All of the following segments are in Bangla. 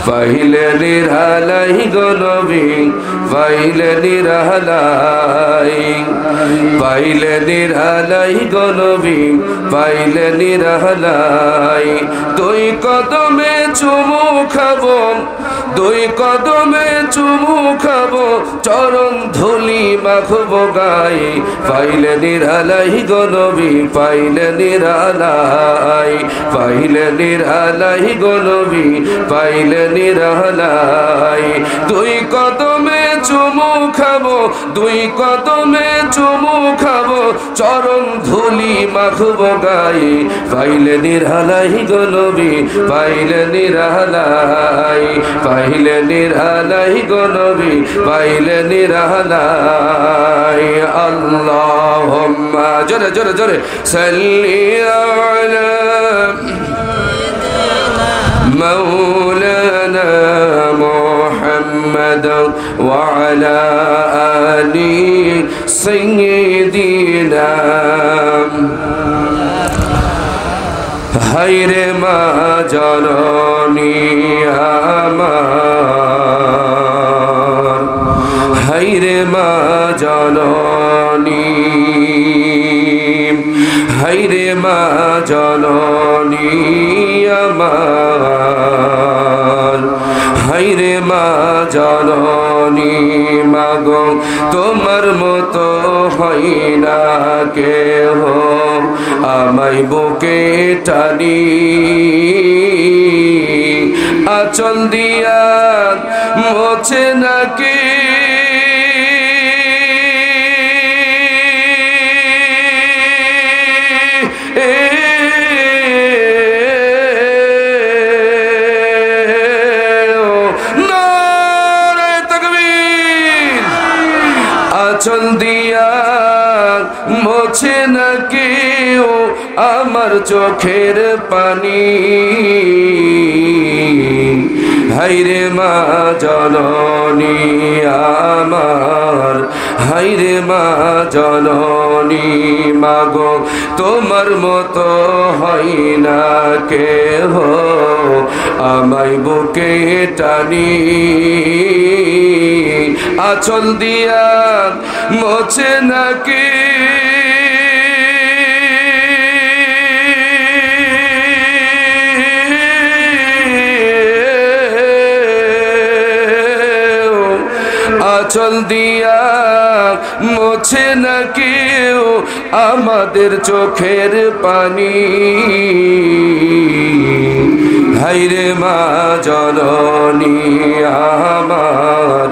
পাইলে নিরালাই গো নবী পাইলে নিরালাই পাইলে নিরালাই গো নবী পাইলে নিরালাই দুই কদমে চুমু খাবো দুই কদমে চুমু খাবো চরণ ধুলি মাখবো গায়ে পাইলে নিরালাই গো নবী পাইলে নিরালাই পাইলে নিরালাই গো নবী পাইলে নিরালাই দুই কদমে চুমু খাবো দুই কদমে চুমু খাবো চরণ ধুলি মাখবো গায়ে পাইলে নিরালাই গো নবী পাইলে নিরালাই পাইলে নিরালাই গো নবী পাইলে নিরালাই আল্লাহুম্মা জোরে জোরে জোরে সাল্লি আলা মাওলানা মুহাম্মদ ওয়া আলা আলি সাইয়্যিদিনা হায়রে মা জননী আমার হায়রে মা জননী হায়রে মা জননী আমার হায়রে মা জননী মাগো তোমার মতো হয় না কেহ আমায় বুকে টানি আঁচল দিয়া মোছে নাকি আঁচল দিয়া মোছে না কেউ আমার চোখের পানি হায়রে মা জননী আমার হায়রে মা জননী মাগো তোমার মতো হয় না কেহ আমায় বুকে টানি আঁচল দিয়া মোছে নাকি আঁচল দিয়া মোছে না কেউ আমাদের চোখের পানি হায়রে মা জননী আমার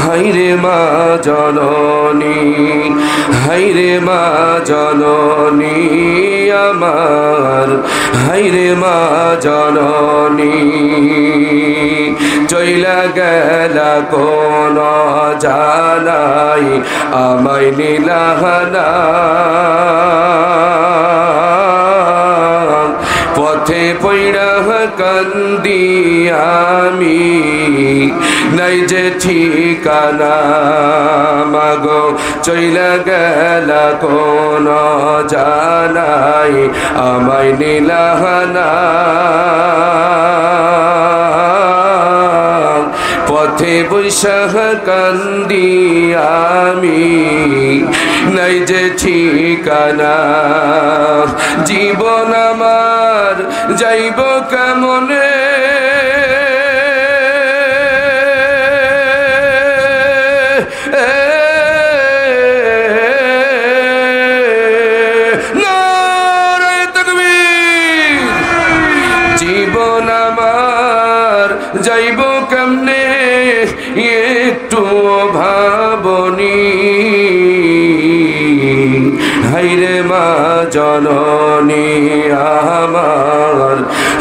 হায়রে মা জননী হায়রে মা জননী আমার হায়রে মা জননী চইলা গেলা কোন জানাই আমায় নিলাহানা পথে পইড়া কান্দি আমি নাই যে ঠিকানা মাগো চইলা গেলা কোন জানাই আমায় নিলাহানা পথে বৈশাখ কান্দি আমি নাই যে ঠিকানা জীবন আমার যাইব কেমনে জীবন আমার যাইব কেমনে একটু ভাবনি হায়রে মা জননী আমার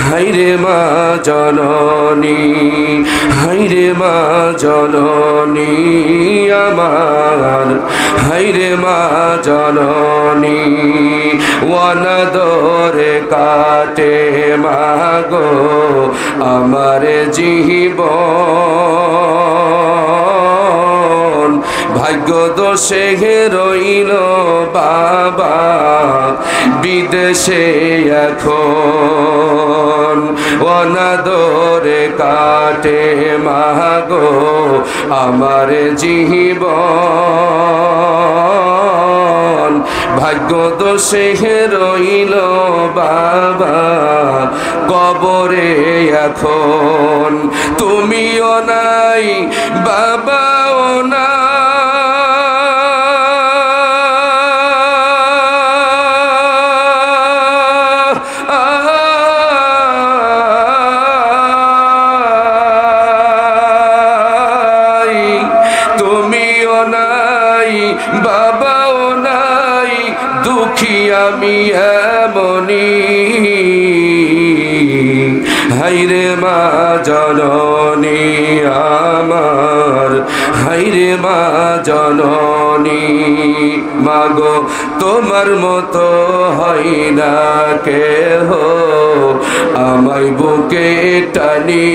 হায়রে মা জননী হায়রে মা জননী আমার হায়রে মা জননী অনাদরে কাটে মাগো আমার জীবন ভাগ্য দোষে রইল বাবা বিদেশে এখন অনাদরে কাটে মাগো আমার জীবন ভাগ্য দোষে রইল বাবা কবরে এখন তুমিও নাই বাবাও না তুমিও নাই বাবাও নাই দুঃখী আমি এমনি হাইরে মা জননী আমার হাইরে মা জননী মাগো তোমার মতো হয় না কেহ আমায় বুকে টানি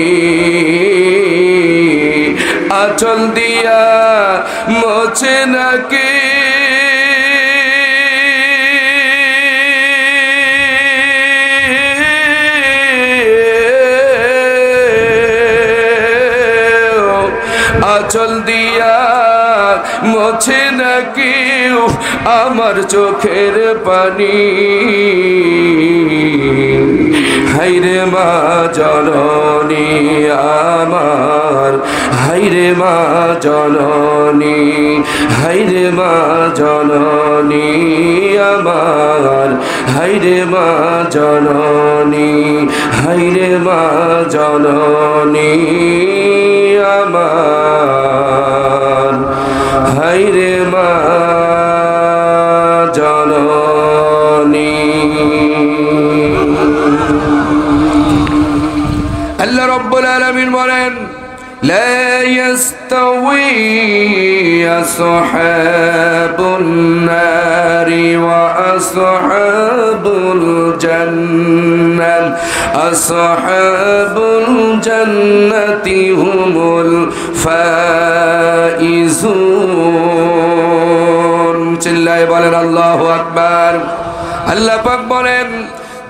আঁচল দিয়া মোছে নাকি আঁচল দিয়া মোছে নাকি আমার চোখের পানি হাইরে মা জননী আমার হাইরে মা জননী হাইরে মা জননী আমার হাইরে মা জননী হাইরে মা জননী আমার হাইরে মা জননী আল্লাহ রাব্বুল আলামিন বলেন لا يستوي أصحاب النار وأصحاب الجنة أصحاب الجنة هم الفائزون চিল্লায়ে বলেন আল্লাহু আকবার আল্লাহ পাক বলেন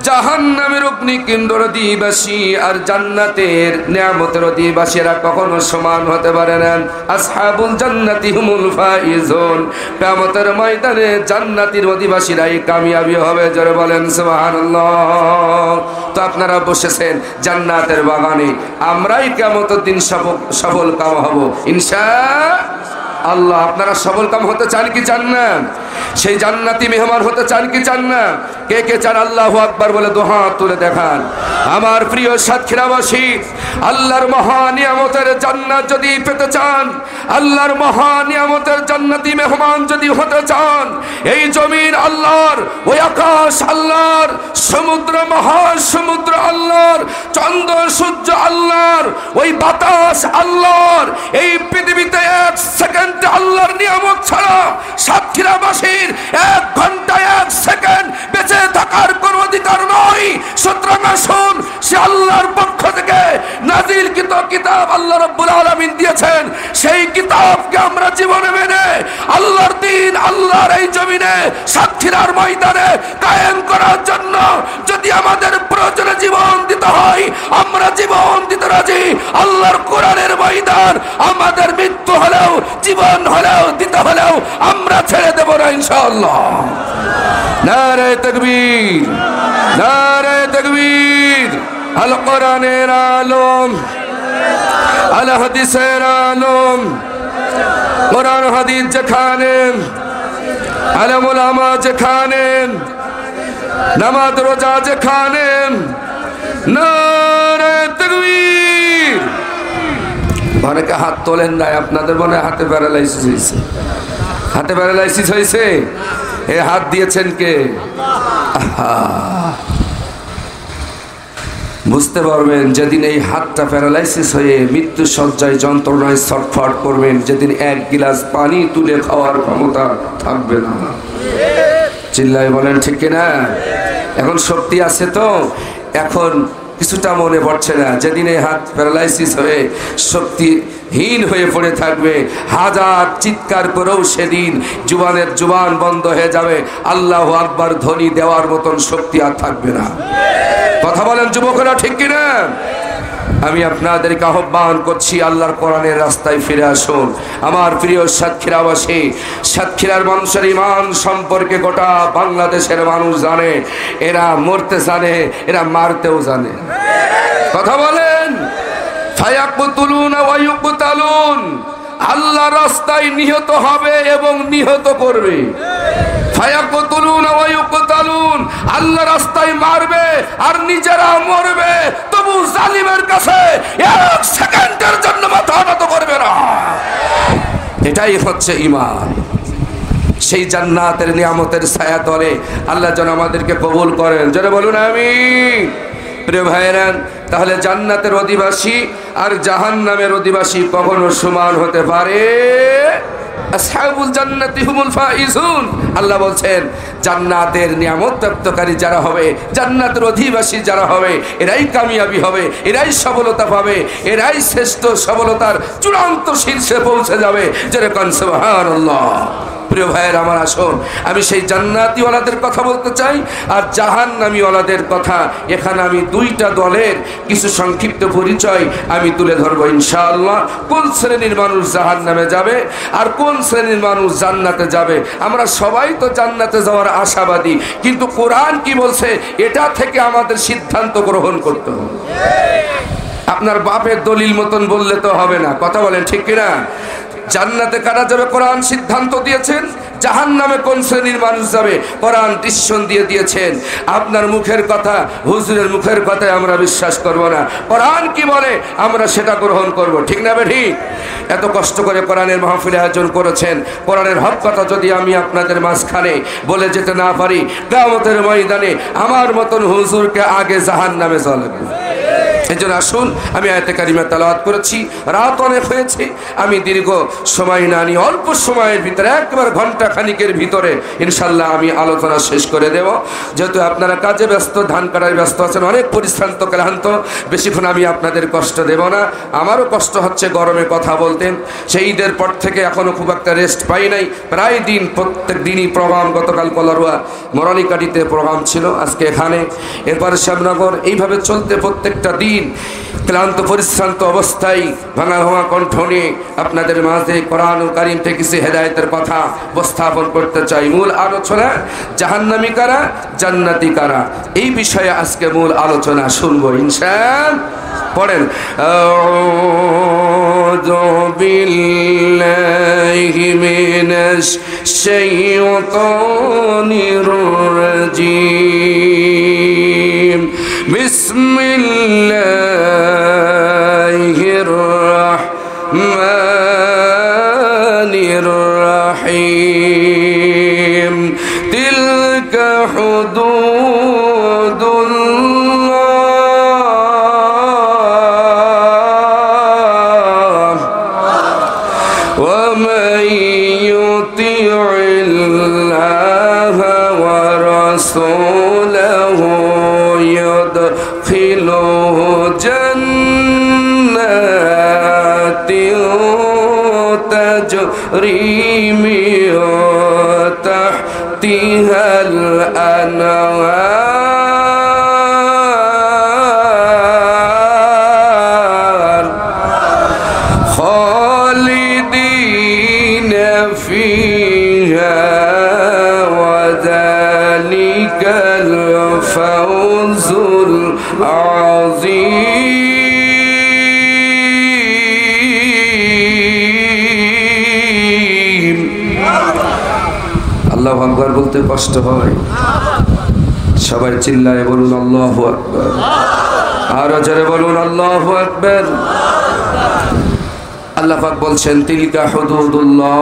জাহান্নামের অগ্নিকুণ্ডের অধিবাসী আর জান্নাতের নিয়ামতের অধিবাসীরা কখনো সমান হতে পারে না আসহাবুল জান্নাতি হুমুল ফাইজুন কিয়ামতের ময়দানে জান্নাতের অধিবাসীরাই কামিয়াবি হবে জোরে বলেন সুবহানাল্লাহ তো আপনারা বসেছেন জান্নাতের বাগানে আমরাই কিয়ামতের দিন সফল কাম হব ইনশাআল্লাহ আপনারা সফল কাম হতে চান কি চান না সেই জান্নাতি মেহমান হতে চান কি চান না কে কে চান আল্লাহু আকবার বলে দু হাত তুলে দেখান আমার প্রিয় সাতক্ষীরাবাসী আল্লাহর মহা নিয়ামতের জান্নাত যদি পেতে চান আল্লাহর মহা নিয়ামতের জান্নাতি মেহমান যদি হতে চান এই জমিন আল্লাহর ওই আকাশ আল্লাহর সমুদ্র মহাসমুদ্র আল্লাহর চন্দ্র সূর্য আল্লাহর ওই বাতাস আল্লাহর এই পৃথিবীতে এক সেকেন্ড আল্লাহর নিয়ামত ছাড়া সাতক্ষীরাবাসীর 1 ঘন্টা 1 সেকেন্ড বেঁচে থাকার কোনো অধিকার নয় সুতরাং আসুন সে আল্লাহর পক্ষ থেকে নাযিলকৃত কিতাব আল্লাহ রাব্বুল আলামিন দিয়েছেন সেই কিতাবকে আমরা জীবনে মেনে আল্লাহর দ্বীন আল্লাহর এই জমিনে সাতক্ষীরার ময়দানে কায়েম করার জন্য যদি আমাদের প্রয়োজনে জীবন দিতে হয় আমরা জীবন দিতে রাজি আল্লাহর কোরআনের ময়দান আমাদের মৃত্যু হলেও জীবন হলেও দিতে হলেও আমরা ছেড়ে দেব না ইনশাআল্লাহ নারে তাকবীর নারে তাকবীর আল কোরআনের আলম আল হাদিসের আলম কোরআন হাদিস যেখানে আলেম উলামা যেখানে নামাজ রোজা যেখানে নারে তাকবীর অনেকে হাত তোলেন নাই আপনাদের মনে হাতে প্যারালাইসিস হয়েছে হাতে প্যারালাইসিস হয়েছে এ হাত দিয়েছেন কে বুঝতে পারবেন যেদিন এই হাতটা প্যারালাইসিস হয়ে মৃত্যু সজ্জায় যন্ত্রণায় ছটফট করবেন যেদিন 1 গিলাস পানি তুলে খাওয়ার ক্ষমতা থাকবে না চিল্লায় বলেন ঠিক কিনা এখন শক্তি আছে তো এখন কিছুটা মনে পড়ছে না যেদিন এই হাত প্যারালাইসিস হয়ে শক্তি হীন হয়ে পড়ে থাকবে। হাজার চিৎকার করেও সেদিন জুবানের জুবান বন্ধ হয়ে যাবে, আল্লাহু আকবার ধ্বনি দেওয়ার মতন শক্তি আর থাকবে না। কথা বলেন যুবকরা, ঠিক কিনা? আমি আপনাদেরকে আহ্বান করছি, আল্লাহর কোরআনের রাস্তায় ফিরে আসুন। আমার প্রিয় সাতক্ষীরাবাসী, সাতক্ষীরার মানুষের ঈমান সম্পর্কে গোটা বাংলাদেশের মানুষ জানে। এরা মরতে জানে, এরা মারতেও জানে। কথা বলেন। ফায়াকুতুলুনা ওয়া ইউকতালুন, আল্লাহ রাস্তায় নিহত হবে এবং নিহত করবে। ফায়াকুতুলুনা ওয়া ইউকতালুন, আল্লাহ রাস্তায় মারবে আর নিজেরা মরবে, তবু জালিমের কাছে এক সেকেন্ডের জন্য মাথা নত করবে না। এটাই হচ্ছে ঈমান। সেই জান্নাতের নিয়ামতের ছায়া তলে আল্লাহ যেন আমাদেরকে কবুল করেন। জোরে বলুন আমিন। প্রিয় ভাইরা, তাহলে জান্নাতের অধিবাসী আর জাহান্নামের অধিবাসী কখনো সমান হতে পারে? আসহাবুল জান্নাতি হুমুল ফাইজুন, আল্লাহ বলছেন জান্নাতের নিয়ামত প্রাপ্তকারী যারা হবে, জান্নাতের অধিবাসী যারা হবে, এরাই কামিয়াবি হবে, এরাই সফলতা পাবে, এরাই শ্রেষ্ঠ সফলতার চূড়ান্ত শীর্ষে পৌঁছে যাবে। যেরকম সুবহানাল্লাহ। প্রিয় ভাইয়ের আমার, আসুন আমি সেই জান্নাতিওয়ালাদের কথা বলতে চাই আর জাহান্নামীওয়ালাদের কথা। এখানে আমি দুইটা দলের কিছু সংক্ষিপ্ত পরিচয় আমি তুলে ধরবো ইনশাআল্লাহ। কোন শ্রেণীর মানুষ জাহান্নামে যাবে আর কোন শ্রেণীর মানুষ জান্নাতে যাবে। আমরা সবাই তো জান্নাতে যাওয়ার আশাবাদী, কিন্তু কোরআন কি বলছে এটা থেকে আমাদের সিদ্ধান্ত গ্রহণ করতে হবে। আপনার বাপের দলিল মতন বললে তো হবে না। কথা বলেন, ঠিক কিনা? জান্নাতে কারা যাবে কোরআন সিদ্ধান্ত দিয়েছেন, জাহান্নামে কোন শ্রেণীর মানুষ যাবে কোরআন ডিসিশন দিয়ে দিয়েছেন। আপনার মুখের কথা, হুজুরের মুখের কথায় আমরা বিশ্বাস করব না। কোরআন কি বলে আমরা সেটা গ্রহণ করব, ঠিক না ঠিক? এত কষ্ট করে কোরআনের মাহফিল আয়োজন করেছেন, কোরআনের হক কথা যদি আমি আপনাদের মাঝখানে বলে যেতে না পারি, কিয়ামতের ময়দানে আমার মতন হুজুরকে আগে জাহান্নামে জ্বলবে। এজন্য আসুন, আমি আয়াতে কারিমা তেলাওয়াত করেছি, রাত অনেক হয়েছে, আমি দীর্ঘ সময় না নিয়ে অল্প সময়ের ভিতরে একবার ঘন্টা খানিকের ভিতরে ইনশাল্লাহ আমি আলোচনা শেষ করে দেব। যেহেতু আপনারা কাজে ব্যস্ত, ধান কাটায় ব্যস্ত আছেন, অনেক পরিশ্রান্ত ক্লান্ত, বেশিক্ষণ আমি আপনাদের কষ্ট দেব না। আমারও কষ্ট হচ্ছে গরমে কথা বলতেন। সেই ঈদের পর থেকে এখনও খুব একটা রেস্ট পাই নাই। প্রায় দিন, প্রত্যেক দিনই প্রোগ্রাম। গতকাল কলারুয়া মরালিকাটিতে প্রোগ্রাম ছিল, আজকে এখানে, এরপরে শ্যামনগর, এইভাবে চলতে প্রত্যেকটা দিন ক্লান্ত পরিশ্রান্ত অবস্থায় ভাঙা ভাঙা কণ্ঠ নিয়ে আপনাদের মাঝে কোরআন কারীম থেকে কিছু হেদায়েতের কথা উপস্থাপন করতে চাই। মূল আলোচনা জাহান্নামী কারা, জান্নাতি কারা, এই বিষয়ে আজকে মূল আলোচনা শুনবো ইনশাআল্লাহ। পড়েন, আউযু বিল্লাহি মিনাশ শাইতানির রাজীম। বিসমিল্লাহির রাহমানির রাহিম। তিলকা হুদুদুল্লাহ ওয়া মান ইউতি'ইল্লাহা ওয়া রাসূলাহু يدخله جنات تجري من تحتها الأنهار خالدين فيها وذلك الفوز العظيم। আল্লাহু আকবার বলতে কষ্ট হয়, সবাই চিল্লায় বলুন আল্লাহু আকবার। আরো জোরে বলুন আল্লাহু আকবার। আল্লাহ পাক বলছেন তিলকা হুদুদুল্লাহ,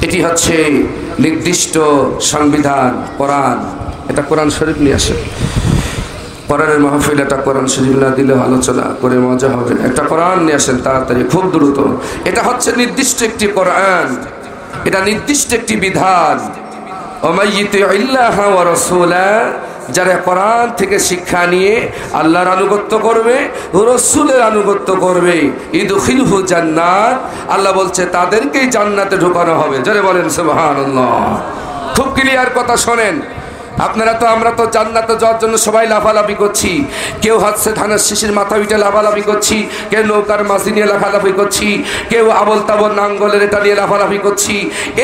এটি হচ্ছে নির্দিষ্ট সংবিধান কোরআন। এটা কোরআন শরীফ নিয়ে আসে, কোরআনের মাহফিল, এটা কোরআন শরীফ না দিলে আলোচনা করে মজা হবে। একটা কোরআন নিয়ে আসেন তাড়াতাড়ি, খুব দ্রুত। এটা হচ্ছে নির্দিষ্ট একটি কোরআন, এটা নির্দিষ্ট একটি বিধান। ওয়া মান ইউতি'ইল্লাহা ওয়া রাসূলাহু যারা কোরআন থেকে শিক্ষা নিয়ে আল্লাহর আনুগত্য করবে, রাসূলের আনুগত্য করবে, ইদখিলহু জান্নাত, আল্লাহ বলছে তাদেরকেই জান্নাতে ঢোকানো হবে। জোরে বলেন সুবহানাল্লাহ। খুব ক্লিয়ার কথা শোনেন। আপনারা তো আমরা তো জান্নাতে যাওয়ার জন্য সবাই লাফালাফি করছি, কেউ হাতছে ধানের শিশির মাথা উঠে লাফালাফি করছি, কেউ নৌকার মাঝি নিয়ে লাফালাফি করছি, কেউ আবল তাবল নাঙ্গলের এটা নিয়ে লাফালাফি করছি।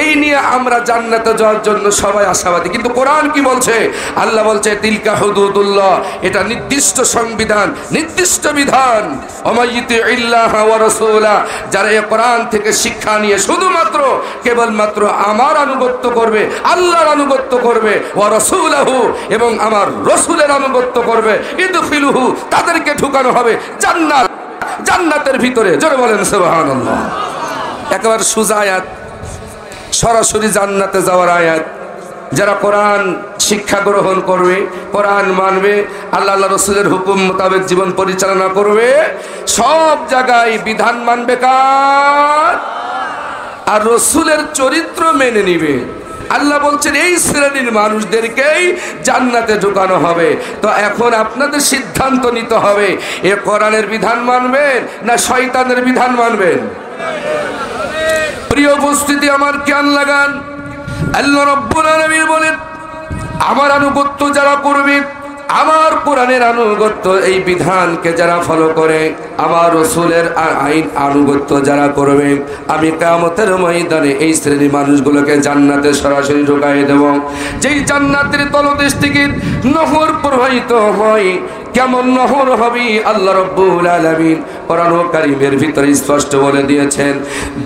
এই নিয়ে আমরা জান্নাতে যাওয়ার জন্য সবাই আশাবাদী। কিন্তু কোরআন কি বলছে? আল্লাহ বলছে তিলকা হুদুদুল্লাহ, এটা নির্দিষ্ট সংবিধান, নির্দিষ্ট বিধান। ওমাইয়িতি ইল্লাহ ওয়া রাসূলা, যারা এই কোরআন থেকে শিক্ষা নিয়ে শুধুমাত্র কেবলমাত্র আমার আনুগত্য করবে, আল্লাহর আনুগত্য করবে, ওয়া রাসূল এবং আমার রাসূলের আনুগত্য করবে, ইদখিলুহু, তাদেরকে ঢুকানো হবে জান্নাত, জান্নাতের ভিতরে। জোরে বলেন সুবহানাল্লাহ। একেবারে সোজা আয়াত, সরাসরি জান্নাতে যাওয়ার আয়াত। যারা কোরআন শিক্ষা গ্রহণ করবে, কোরআন মানবে, আল্লাহ রাসূলের হুকুম মোতাবেক জীবন পরিচালনা করবে, সব জায়গায় বিধান মানবে কার? আর রাসূলের চরিত্র মেনে নিবে। আল্লাহ বলছেন এই শ্রেণীর মানুষদেরকেই জান্নাতে ঢোকানো হবে। তো এখন আপনাদের সিদ্ধান্ত নিতে হবে, এ কোরআনের বিধান মানবেন না শয়তানের বিধান মানবেন? প্রিয় উপস্থিতি, আমার জ্ঞান লাগান। আল্লাহ রাব্বুল আলামিন বলেন আমার আনুগত্য যারা করবে, আমার কোরআনের আনুগত্য, এই বিধানকে যারা ফলো করে, আমার রাসূলের আইন আনুগত্য যারা করবে, আমি কিয়ামতের ময়দানে এই শ্রেণীর মানুষগুলোকে জান্নাতে সরাসরি ঢুকাই দেব। যেই জান্নাতের তলদেশ থেকে নহর প্রবাহিত হয়। কেমন নহর হবে? আল্লাহ রাব্বুল আলামিন কোরআন কারীমের ভিতরে স্পষ্ট বলে দিয়েছেন,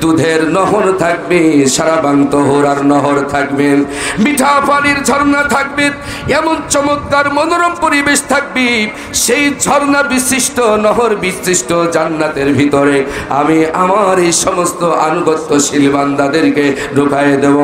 দুধের নহর থাকবে, সারাবাং তহরার নহর থাকবে, মিঠা পানির ঝর্ণা থাকবে, এমন চমৎকার মনোরম পরিবেশ থাকবে। সেই ঝর্ণা বিশিষ্ট, নহর বিশিষ্ট জান্নাতের ভিতরে আমি আমার এই সমস্ত আনুগত্যশীল বান্দাদেরকে ঢুকায় দেব।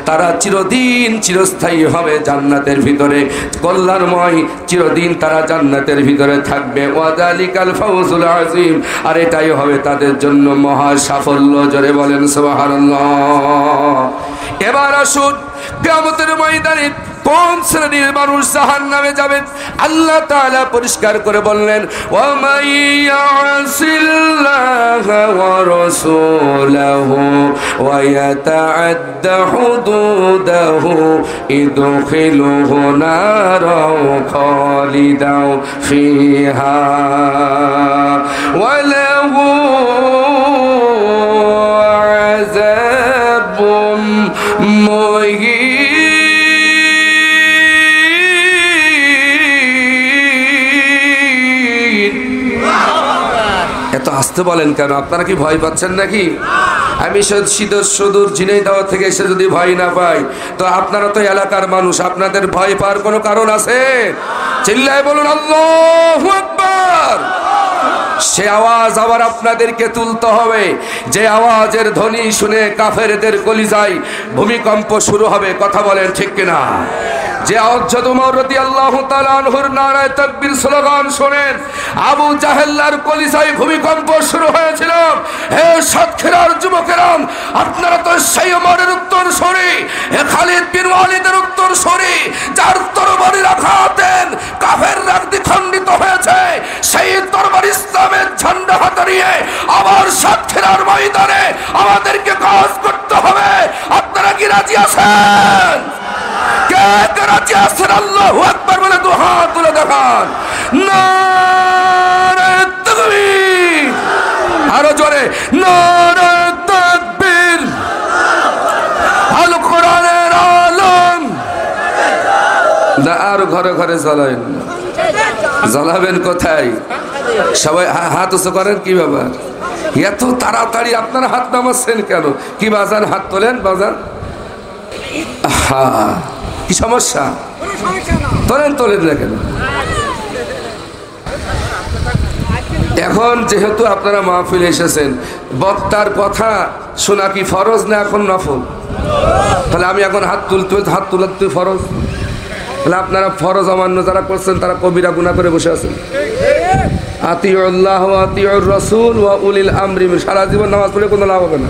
তারা চিরদিন চিরস্থায়ী হবে জান্নাতের ভিতরে, কল্যাণময়, চিরদিন তারা জান্নাতের ভিতরে থাকবে। ওয়াযালিকাল ফাওজুল আযীম, আর এটাই হবে তাদের জন্য মহা সাফল্য। জোরে বলেন সুবহানাল্লাহ। এবার আসুন কিয়ামতের ময়দানে কোন শ্রেণীর মানুষ জাহান্নামে যাবেন? আল্লাহ তাআলা পরিষ্কার করে বললেন, ওয়া মাইয়াসিল্লাহা ওয়া রাসূলাহু ওয়া ইয়াতাআদ্দা হুদুদাহু ইদখিলুহু নারাও খালিদাও ফিহা ওয়া লাহু আযাবুম মুহিন। এত আসতে বলেন কেন? আপনারা কি ভয় পাচ্ছেন নাকি? আমি সুদূর ঝিনাইদহ থেকে এসে যদি ভয় না পাই, তো আপনারা তো এলাকার মানুষ, আপনাদের ভয় পাওয়ার কোনো কারণ আছে? চিল্লায় বলুন আল্লাহু আকবার। সে আওয়াজ আবার আপনাদেরকে তুলতে হবে, যে আওয়াজের ধ্বনি শুনে কাফেরদের কলিজায় ভূমিকম্প শুরু হবে। কথা বলেন ঠিক কিনা? যে হযরত ওমর রাদিয়াল্লাহু তাআলা আনহুর নারায়ে তাকবীর স্লোগান শুনেন আবু জাহেলার কলিজায় ভূমিকম্প শুরু হয়েছিল। হে সাতক্ষীরার যুবকেরা, আপনারা তো সেই ওমরের উত্তর সরি, হে খালিদ বিন ওয়ালিদের উত্তর সরি, যার তরবারির আঘাতে কাফেররা দ্বিখণ্ডিত হয়েছে। সেই তরবারি ইসলামের ঝান্ডা হাতে নিয়ে আবার সাতক্ষীরার ময়দানে আমাদেরকে কাজ করতে হবে। আপনারা কি রাজি আছেন? কে কে রাজি আছেন? আল্লাহু আকবার বলে দুই হাত তুলে দেখান। নারে তাকবীর, আরো জোরে নারে তাকবীর। আল কোরআনের আলম। আর ঘরে ঘরে জ্বালাবেন, জ্বালাবেন কোথায়? সবাই হাত উঁচু করেন। কি ব্যাপার এত তাড়াতাড়ি আপনারা হাত নামাচ্ছেন কেন? কি বাজান? হাত তোলেন বাজান। কি সমস্যা? তোলেন না কেন? এখন যেহেতু আপনারা মাহফিলে এসেছেন, বক্তার কথা শোনা কি ফরজ না এখন নফল? তাহলে আমি এখন হাত তুলতে ফরজ, তাহলে আপনারা ফরজ অমান্য যারা করছেন তারা কবিরা গুনাহ করে বসে আছেন। আতিউল্লাহ ওয়া আতিউর রাসূল ওয়া উলিল আমরি, সারা জীবন নামাজ পড়ে কোনো লাভ হবে না।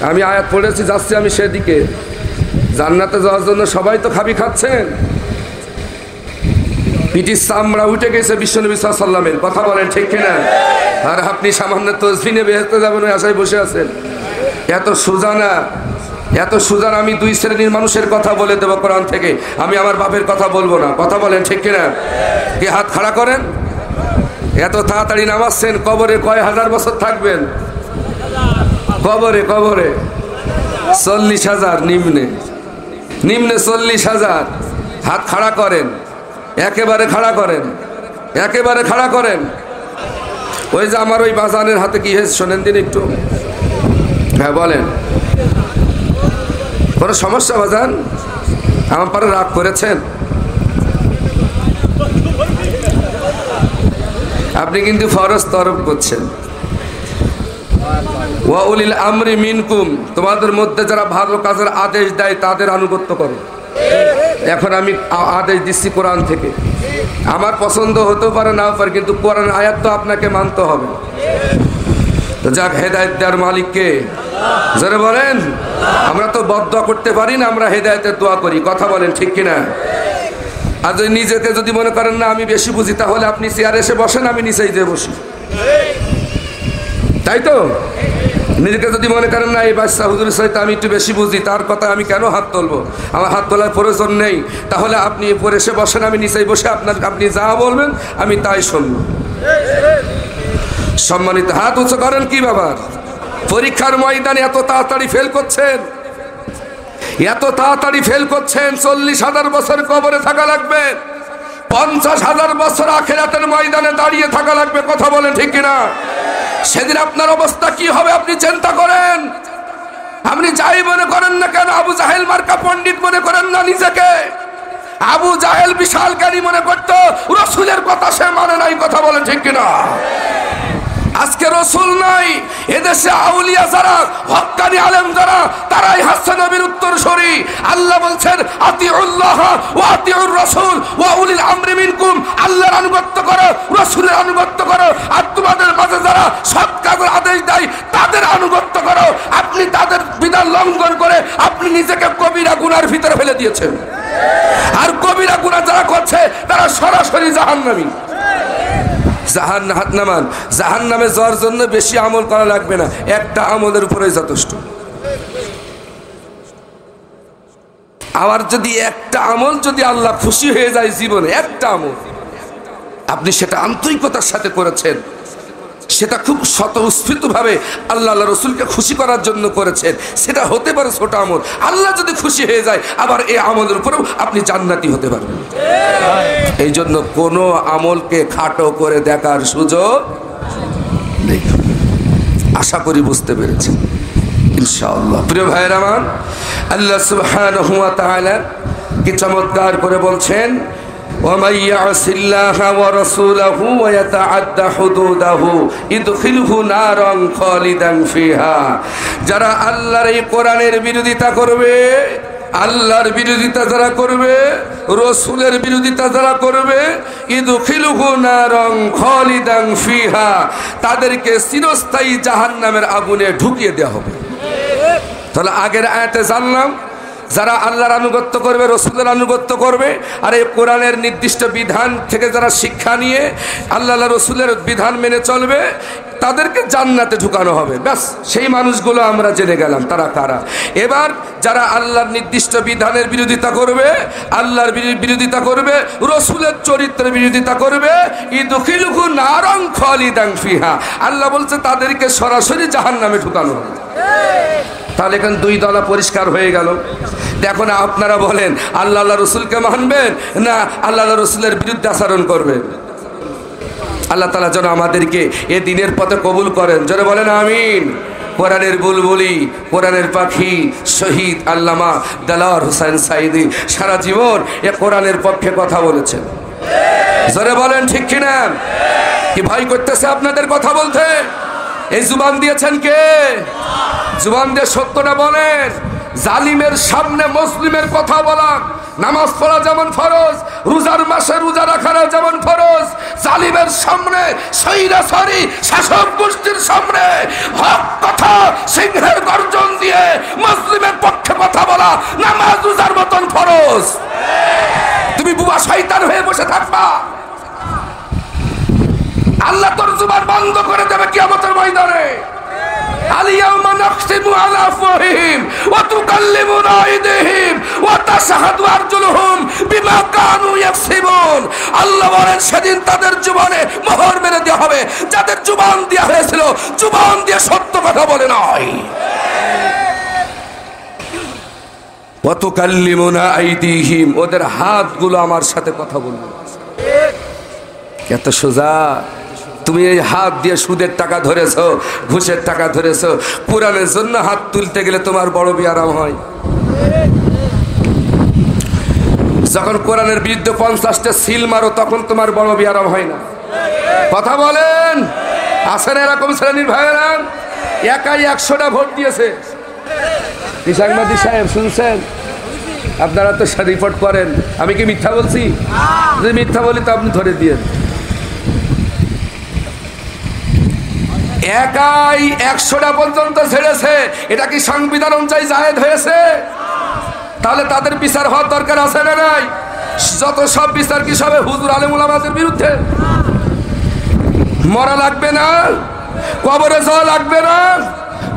আমি আয়াত পড়েছি, যাচ্ছি আমি সেদিকে। জান্নাতে যাওয়ার জন্য সবাই তো খাচ্ছেন, পিটির চামড়া উঠে গেছে বিশ্বনবী সাল্লাল্লাহু আলাইহি ওয়াসাল্লামের, কথা বলেন ঠিক কিনা? আর আপনি সামান্য তসবিহ নিয়ে বেহেশতে যাবেন ওই আশায় বসে আছেন। এত সোজা না, এত সোজা না। আমি দুই শ্রেণীর মানুষের কথা বলে দেবো কোরআন থেকে, আমি আমার বাপের কথা বলবো না, কথা বলেন ঠিক কিনা? কি হাত খাড়া করেন? এত তাড়াতাড়ি নামাচ্ছেন, কবরে কয় হাজার বছর থাকবেন? কবরে 40,000, নিম্নে 40,000। হাত খাড়া করেন, একেবারে খাড়া করেন, একেবারে খাড়া করেন। ওই যে আমার ওই বাজানের হাতে কি হয়েছে শোনেন দিন একটু। হ্যাঁ বলেন, কোনো সমস্যা বাজান? আমার পরে রাগ করেছেন? আপনি কিন্তু ফরজ তরফ করছেন। ওয়া উলিল আমরি মিনকুম, তোমাদের মধ্যে যারা ভালো কাজের আদেশ দেয় তাদের আনুগত্য করো। এখন আমি আদেশ দিচ্ছি কোরআন থেকে, আমার পছন্দ হতেও পারে নাও পারে, কিন্তু কোরআন আয়াত তো আপনাকে মানতে হবে। তো যাক, হেদায়েত দেওয়ার মালিককে জোরে বলেন। আমরা তো বদদোয়া করতে পারি না, আমরা হেদায়েতের দোয়া করি, কথা বলেন ঠিক কিনা? আর যদি নিজেকে যদি মনে করেন না আমি বেশি বুঝি, তাহলে আপনি চেয়ারে এসে বসেন, আমি নিচেই যে বসি, তাই তো? নিজেকে যদি মনে করেন না এই বাদশাহ হুজুরের সাথে আমি একটু বেশি বুঝি, তার কথা আমি কেন হাত তুলবো, আমার হাত তোলার প্রয়োজন নেই, তাহলে আপনি উপরে এসে বসেন, আমি নিচেই বসে আপনি যা বলবেন আমি তাই শুনবো। সম্মানিত, হাত উঁচু করেন কি ব্যাপার? পরীক্ষার ময়দানে এত তাড়াতাড়ি ফেল করছেন, এত তাড়াতাড়ি ফেল করছেন। 40,000 বছর কবরে থাকা লাগবে, 50,000 বছর আখিরাতের ময়দানে দাঁড়িয়ে থাকা লাগবে, কথা বলেন ঠিক কিনা? সেদিন আপনার অবস্থা কি হবে আপনি চিন্তা করেন। আপনি যাই মনে করেন না কেন, আবু জাহেল মার্কা পণ্ডিত মনে করেন না নিজেকে। আবু জাহেল বিশাল জ্ঞানী মনে করতো, রাসূলের কথা সে মানে নাই, কথা বলেন ঠিক কিনা? আজকে রাসূল নাই, এদেশে আউলিয়া যারা, হক্কানি আলেম যারা, তারাই হাসান নবীর উত্তরসূরি। আল্লাহ বলছেন আতিউল্লাহ ওয়া আতিউর রাসূল ওয়া উলিল আমরি মিনকুম, আল্লাহর আনুগত্য করো, রাসূলের আনুগত্য করো। আর তোমাদের মাঝে যারা সৎ কাজের আদেশ দেয় তাদের আনুগত্য করো। আপনি তাদের বিধান লঙ্ঘন করে আপনি নিজেকে কবিরা গুনার ভিতরে ফেলে দিয়েছেন। আর কবিরা গুনাহ যারা করছে তারা সরাসরি জাহান্নামী। জাহান্নামে যাওয়ার জন্য বেশি আমল করা লাগবে না, একটা আমলের উপরে যথেষ্ট। আবার যদি একটা আমল যদি আল্লাহ খুশি হয়ে যায় জীবনে, একটা আমল আপনি সেটা আন্তরিকতার সাথে করেছেন, সেটা খুব স্বতঃস্ফূর্তভাবে আল্লাহ রসুলকে খুশি করার জন্য করেছেন, সেটা হতে পারে ছোট আমল। আল্লাহ যদি খুশি হয়ে যায় আবার এই আমলের উপরেও আপনি জান্নাতি হতে পারবেন। এই জন্য কোনো আমলকে খাটো করে দেখার সুযোগ নেই। আশা করি বুঝতে পেরেছেন ইনশাআল্লাহ। প্রিয় ভাইয়ের আমার, আল্লাহ সুবহানাহু ওয়া তাআলা কি চমৎকার করে বলছেন, ومن يعص الله ورسوله ويتعدى حدوده يدخله نارا خالدا فيها। যারা আল্লাহর এই কোরআনের বিরোধিতা করবে, আল্লাহর বিরোধিতা যারা করবে, রাসূলের বিরোধিতা যারা করবে, ইদখিলুহু নারান খালিদান ফিহা, তাদেরকে চিরস্থায়ী জাহান্নামের আগুনে ঢুকিয়ে দেওয়া হবে। তাহলে আগের আয়াতে জানলাম যারা আল্লাহর আনুগত্য করবে, রাসূলের আনুগত্য করবে, আর এই কোরআনের নির্দিষ্ট বিধান থেকে যারা শিক্ষা নিয়ে আল্লাহ রাসূলের বিধান মেনে চলবে, তাদেরকে জান্নাতে ঢুকানো হবে। ব্যাস, সেই মানুষগুলো আমরা জেনে গেলাম তারা কারা। এবার যারা আল্লাহর নির্দিষ্ট বিধানের বিরোধিতা করবে, আল্লাহর বিরোধিতা করবে, রাসূলের চরিত্রের বিরোধিতা করবে, ইদখিলুহু নারান খালিদান ফিহা, আল্লাহ বলছে তাদেরকে সরাসরি জাহান্নামে ঢুকানো হবে। তাহলে এখন দুই দলা পরিষ্কার হয়ে গেল। এখন আপনারা বলেন আল্লাহ রসুলকে মানবেন না আল্লাহ রসুলের বিরুদ্ধে আচরণ করবেন? আল্লাহ তাআলা যেন আমাদেরকে এ দিনের পথে কবুল করেন, জোরে বলেন আমিন। কোরআনের বুলবুলি, কোরআনের পাখি শহীদ আল্লামা দেলাওয়ার হোসেন সাঈদী সারা জীবন এ কোরআনের পক্ষে কথা বলেছেন, জোরে বলেন ঠিক কিনা? কি ভয় করতেছে আপনাদের কথা বলতে? এই জুবান দিয়েছেন কে? জুবান দিয়ে সত্যটা বলেন। জালিমের সামনে মুসলিমের কথা বলা, নামাজ পড়া যেমন ফরজ, রোজার মাসে রোজা রাখাটা যেমন ফরজ, জালিমের সামনে, স্বৈরাচারী শাসক গোষ্ঠীর সামনে হক কথা সিংহের গর্জন দিয়ে মুসলিমের পক্ষে কথা বলা নামাজ রোজার মতন ফরজ। তুমি বুবা শয়তান হয়ে বসে থাকবা? আল্লাহ তোর জুবান বন্ধ করে দেবে কিয়ামতের ময়দানে। আলিয়াউমা নাখতিমু আলা আফওয়াহিহিম ওয়া তুকাল্লিমুনা আইদিহিম ওয়া তাশহাদু আরজুলুহুম বিমা কানু ইয়াকসিবুন। আল্লাহ বলেন সেদিন তাদের জুবানে মোহর মেরে দেওয়া হবে, যাদের জুবান দেওয়া হয়েছিল জুবান দিয়ে সত্য কথা বলে নাই। ওয়া তুকাল্লিমুনা আইদিহিম, ওদের হাতগুলো আমার সাথে কথা বলবে। এত সোজা। তুমি এই হাত দিয়ে সুদের টাকা ধরেছো, ঘুষের টাকা ধরেছো, কোরআনের জন্য হাত তুলতে গেলে তোমার বড় বিয়ারাম হয়। যখন কোরআনের বিরুদ্ধে 50টা সিল মারো তখন তোমার বড় বিয়ারাম হয় না। কথা বলেন, আসেন এরকম শ্রেণীর ভাইয়েরা? একাই 100টা ভোট দিয়েছে। কি সাংবাদিক সাহেব শুনছেন? আপনারা তো রিপোর্ট করেন, আমি কি মিথ্যা বলছি? যদি মিথ্যা বলি তো আপনি ধরে দিয়ে। একাই 100টা পর্যন্ত ছেড়েছে। এটা কি সংবিধান অনুযায়ী জায়েজ হয়েছে? তাহলে তাদের বিচার হওয়ার দরকার আছে না নাই? যত সব বিচার কি সবে হুজুর আলেম উলামাদের বিরুদ্ধে? মরা লাগবে না, কবরে যাওয়া লাগবে না,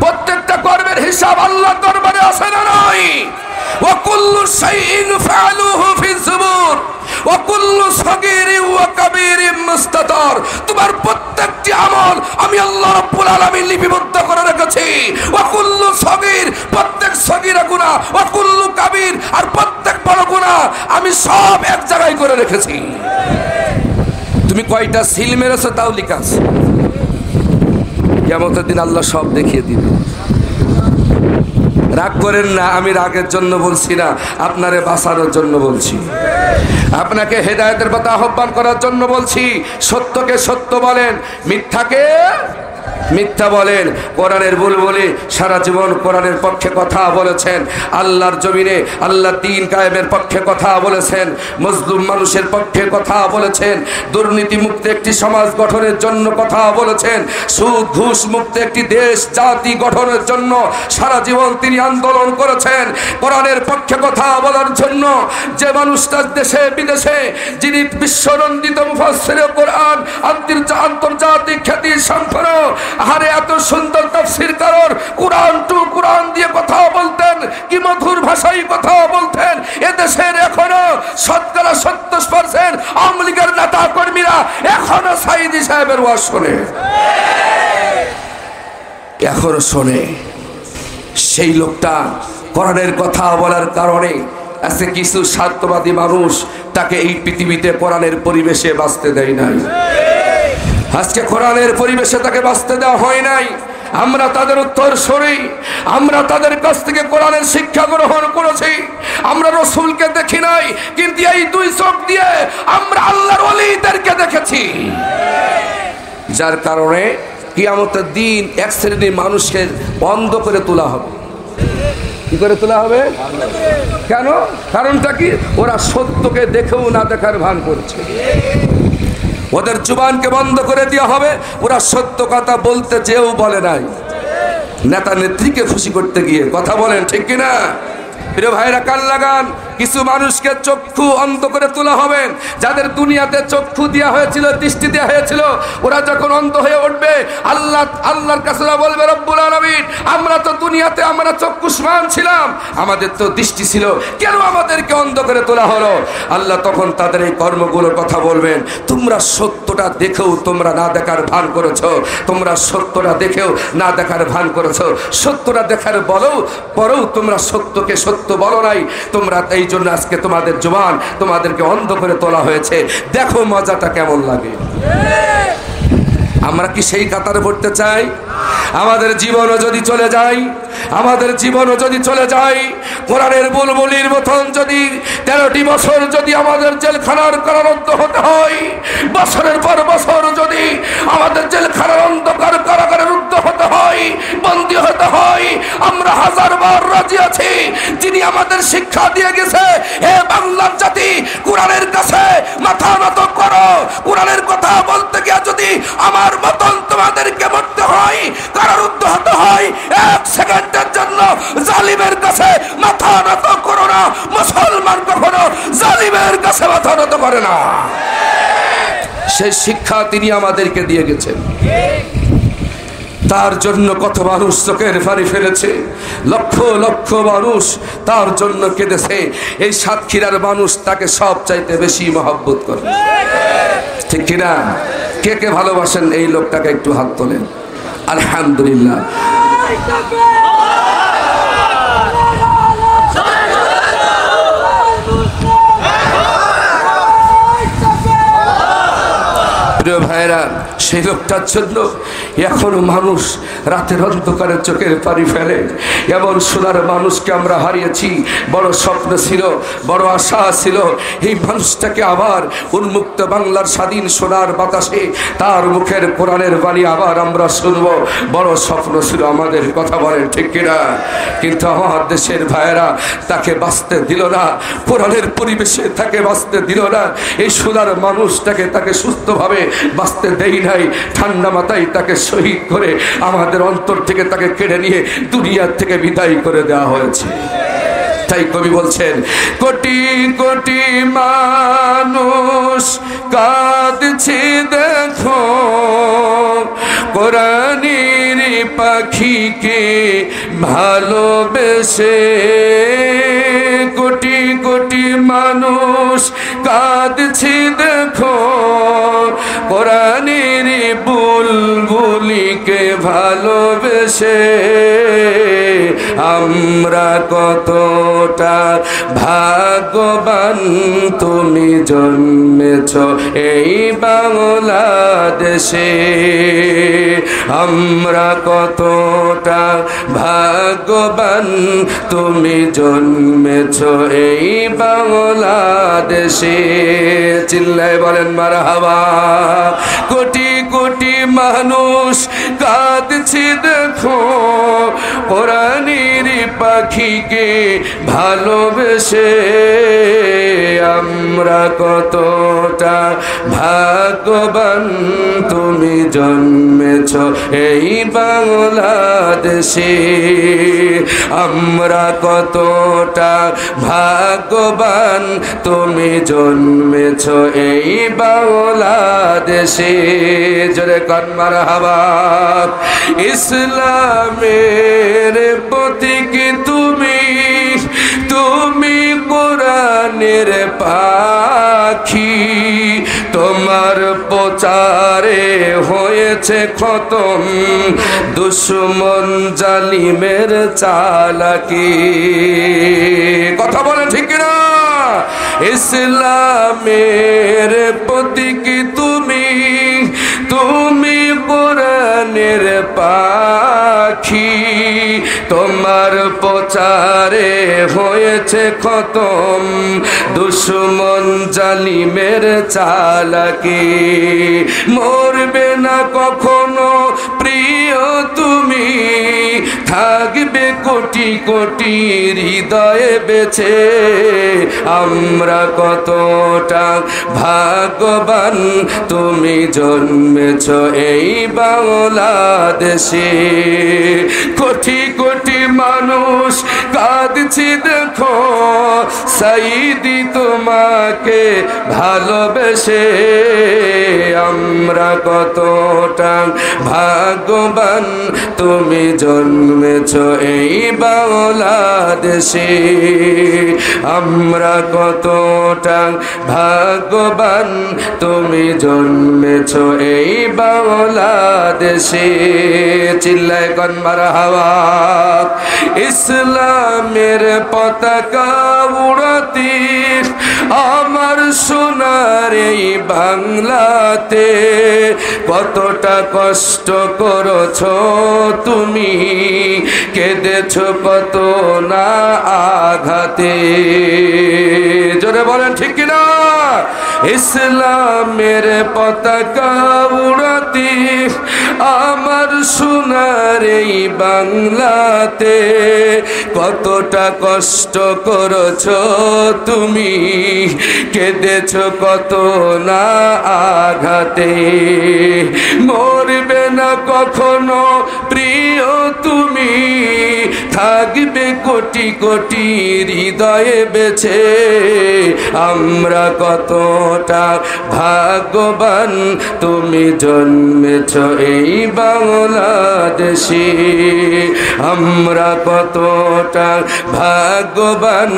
প্রত্যেকটা কর্মের হিসাব আল্লাহর দরবারে আছে না নাই? ওয়া কুল্লু শাইইন ফাআলুহু ফিজ যুবুর ওয়া কুল্লু সাগীরিন ওয়া কাবীরিন মুস্তাতার। তোমার প্রত্যেকটি আমল আমি আল্লাহ রাব্বুল আলামিন লিপিবদ্ধ করে রেখেছি। ওয়া কুল্লু সাগীর, প্রত্যেক সগীরা গুনাহ, ওয়া কুল্লু কাবীর, আর প্রত্যেক বড় গুনাহ আমি সব এক জায়গায় করে রেখেছি। তুমি কয়টা সিল মেরেছো তাও লেখা আছে। কিয়ামতের দিন আল্লাহ সব দেখিয়ে দিবে। রাগ করেন না, আমি রাগের জন্য বলছি না, আপনারে বাঁচানোর জন্য বলছি, আপনাকে হেদায়েতের পথে আহ্বান করার জন্য বলছি। সত্যকে সত্য বলেন, মিথ্যাকে মিথ্যা বলেন। কোরআনের বুলবুলি সারা জীবন কোরআনের পক্ষে কথা বলেছেন, আল্লাহর জমিনে আল্লাহ দ্বীন কায়েমের পক্ষে কথা বলেছেন, মজলুম মানুষের পক্ষে কথা বলেছেন, দুর্নীতি মুক্ত একটি সমাজ গঠনের জন্য কথা বলেছেন, সুদ ঘুষ মুক্ত একটি দেশ জাতি গঠনের জন্য সারা জীবন তিনি আন্দোলন করেছেন। কোরআনের পক্ষে কথা বলার জন্য যে মানুষটা দেশে বিদেশে যিনি বিশ্বনন্দিত মুফাসসিরে কোরআন, আন্তর্জাতিক খ্যাতি সম্পন্ন, আরে এত সুন্দর তাফসীর কারণ, কোরআন টু কোরআন দিয়ে কথা বলতেন, কি মধুর ভাষায় কথা বলতেন। এদেশের এখনো 70% আওয়ামী লীগের নেতা কর্মীরা এখনো সাইদি সাহেবের ওয়াজ শোনে, এখনো শোনে। সেই লোকটা কোরআনের কথা বলার কারণে আজকে কিছু স্বার্থবাদী মানুষ তাকে এই পৃথিবীতে কোরআনের পরিবেশে বাঁচতে দেয় নাই। আজকে কোরআনের পরিবেশে তাকে বাঁচতে দেওয়া হয় নাই। আমরা তাদের উত্তরসূরি, আমরা তাদের কাছ থেকে কোরআনের শিক্ষা গ্রহণ করেছি। আমরা রাসূলকে দেখি নাই, কিন্তু এই দুই চোখ দিয়ে আমরা আল্লাহর ওলীদেরকে দেখেছি। যার কারণে কিয়ামতের দিন এক শ্রেণীর মানুষকে অন্ধ করে তোলা হবে। কি করে তোলা হবে? কেন? কারণটা কি? ওরা সত্যকে দেখেও না দেখার ভান করছে। ওদের জুবানকে বন্ধ করে দেওয়া হবে। ওরা সত্য কথা বলতে চেয়েও বলে নাই, নেতা নেত্রীকে খুশি করতে গিয়ে। কথা বলেন ঠিক কিনা? প্রিয় ভাইরা, কান লাগান। কিছু মানুষকে চক্ষু অন্ধ করে তোলা হবে। যাদের দুনিয়াতে চক্ষু দেওয়া হয়েছিল, দৃষ্টি দেওয়া হয়েছিল, ওরা যখন অন্ধ হয়ে উঠবে আল্লাহর কাছে বলবে, রব্বুল আলামিন, আমরা তো দুনিয়াতে আমরা চক্ষুষ্মান ছিলাম, আমাদের তো দৃষ্টি ছিল, কেন আমাদেরকে অন্ধ করে তোলা হলো? আল্লাহ তখন তাদের এই কর্মগুলোর কথা বলবেন, তোমরা সত্যটা দেখেও তোমরা না দেখার ভান করেছো, তোমরা সত্যটা দেখেও না দেখার ভান করেছো, সত্যটা দেখার পরেও তোমরা সত্যকে সত্য বলো নাই। তোমরা এই জন্য আজকে তোমাদের জবান তোমাদেরকে অন্ধ করে তোলা হয়েছে। দেখো মজাটা কেমন লাগে। আমরা কি সেই কাতারে পড়তে চাই? আমাদের জীবনও যদি চলে যায়, আমাদের জীবনও যদি চলে যায়, কোরআনের বুলবুলির মতন যদি 13টি বছর যদি আমাদের জেলখানার কারারুদ্ধ হতে হয়, বছরের পর বছর যদি আমাদের জেলখানার অন্ধকার কারাগারে রুদ্ধ হতে হয়, বন্দী হতে হয়, আমরা হাজারবার রাজি আছি। যিনি আমাদের শিক্ষা দিয়ে গেছে, হে বাংলার জাতি, কোরআনের কাছে মাথা নত করো। কোরআনের কথা বলতে গিয়ে যদি আমার মতন তোমাদেরকে মরতে হয়, কারারুদ্ধ হতে হয়, 1 সেকেন্ডের জন্য জালিমের কাছে মাথা নত করো না। মুসলমান কখনো জালিমের কাছে মাথা নত করে না। সেই শিক্ষা তিনি আমাদেরকে দিয়ে গেছেন। তার জন্য কত মানুষ চোখের পানি ফেলেছে, লক্ষ লক্ষ মানুষ তার জন্য কেঁদেছে। এই সাতক্ষীরার মানুষ তাকে সব চাইতে বেশি মহব্বত করে, ঠিক কিনা? কে কে ভালোবাসেন এই লোকটাকে একটু হাত তোলেন। আলহামদুলিল্লাহ। প্রিয় ভাইরা, সেই লোকটার জন্য এখনো মানুষ রাতের অন্ধকারে চোখের পানি ফেলে। এমন সোনার মানুষকে আমরা হারিয়েছি। বড় স্বপ্ন ছিল, বড় আশা ছিল, এই মানুষটাকে আবার উন্মুক্ত বাংলার স্বাধীন সোনার বাতাসে তার মুখের কোরআনের বাণী আবার আমরা শুনবো। বড় স্বপ্ন ছিল আমাদের, কথা বলেন ঠিক কিনা? কিন্তু আমার দেশের ভাইয়েরা তাকে বাঁচতে দিল না, কোরআনের পরিবেশে তাকে বাঁচতে দিল না। এই সোনার মানুষটাকে তাকে সুস্থভাবে বাঁচতে দেই নাই। ঠান্ডা মাথায় তাকে শহীদ করে আমাদের অন্তর থেকে তাকে কেড়ে নিয়ে দুনিয়ার থেকে বিদায় করে দেওয়া হয়েছে। তাই কবি বলছেন, কোটি কোটি মানুষ কাঁদছে দেখো, কোরআনের পাখিকে ভালোবেসে। কোটি কোটি মানুষ কাঁদছে দেখো, কোরআনের বুলবুলিকে ভালোবেসে। আমরা কতটা ভাগ্যবান, তুমি জন্মেছ এই বাংলাদেশে। আমরা কতটা ভাগ্যবান, তুমি জন্মেছ এই বাংলাদেশে। চিল্লায় বলেন মারহাবা। কোটি কোটি মানুষ কাঁদছে দেখো, কোরআনের পাখিকে ভালোবেসে। আমরা কতটা ভাগ্যবান, তুমি জন্মেছ এই বাংলাদেশে। আমরা কতটা ভাগ্যবান, তুমি জন্মেছ এই বাংলাদেশে। জোরে কান মারহাবা। ইসলামের প্রতীক তুমি, তুমি কোরআনের পাখি। তোমার প্রচারে হয়েছে খতম দুশ্মন জালিমের চালাকি। কথা বলে ঠিক না? ইসলামের প্রতীক তুমি, তুমি কোরআনের পাখি। তোমার প্রচারে হয়েছে খতম দুশ্মন জালিমের চালাকি। মরবে না কখনো প্রিয় তুমি, থাকবে কোটি কোটি হৃদয়ে বেঁচে। আমরা কতটা ভাগ্যবান, তুমি জন্মেছ এই বাংলাদেশে। কোটি কোটি মানুষ কাঁদছে দেখো, সাইদি তোমাকে ভালোবেসে। আমরা কতটা ভাগ্যবান, তুমি জন্মেছ এই বাংলাদেশে। আমরা কতটা ভাগ্যবান, তুমি জন্মেছ এই বাংলাদেশে। চিল্লায় কোন মারহাবা। ইসলামের পতাকা উড়াতে আমার সোনার এই বাংলাতে কতটা কষ্ট করেছ তুমি, কেঁদেছ কত না আঘাতে। জোরে বলেন ঠিক কিনা? ইসলামের পতাকা উড়াতে আমার সোনার এই বাংলাতে কতটা কষ্ট করেছ তুমি, কেঁদেছ কত না আঘাতে। মরবে না কখনো প্রিয় তুমি, থাকবে কোটি কোটি হৃদয়ে বেছে। আমরা কতটা ভাগ্যবান তুমি জন্মেছ এই বাংলাদেশে। আমরা কতটা ভাগ্যবান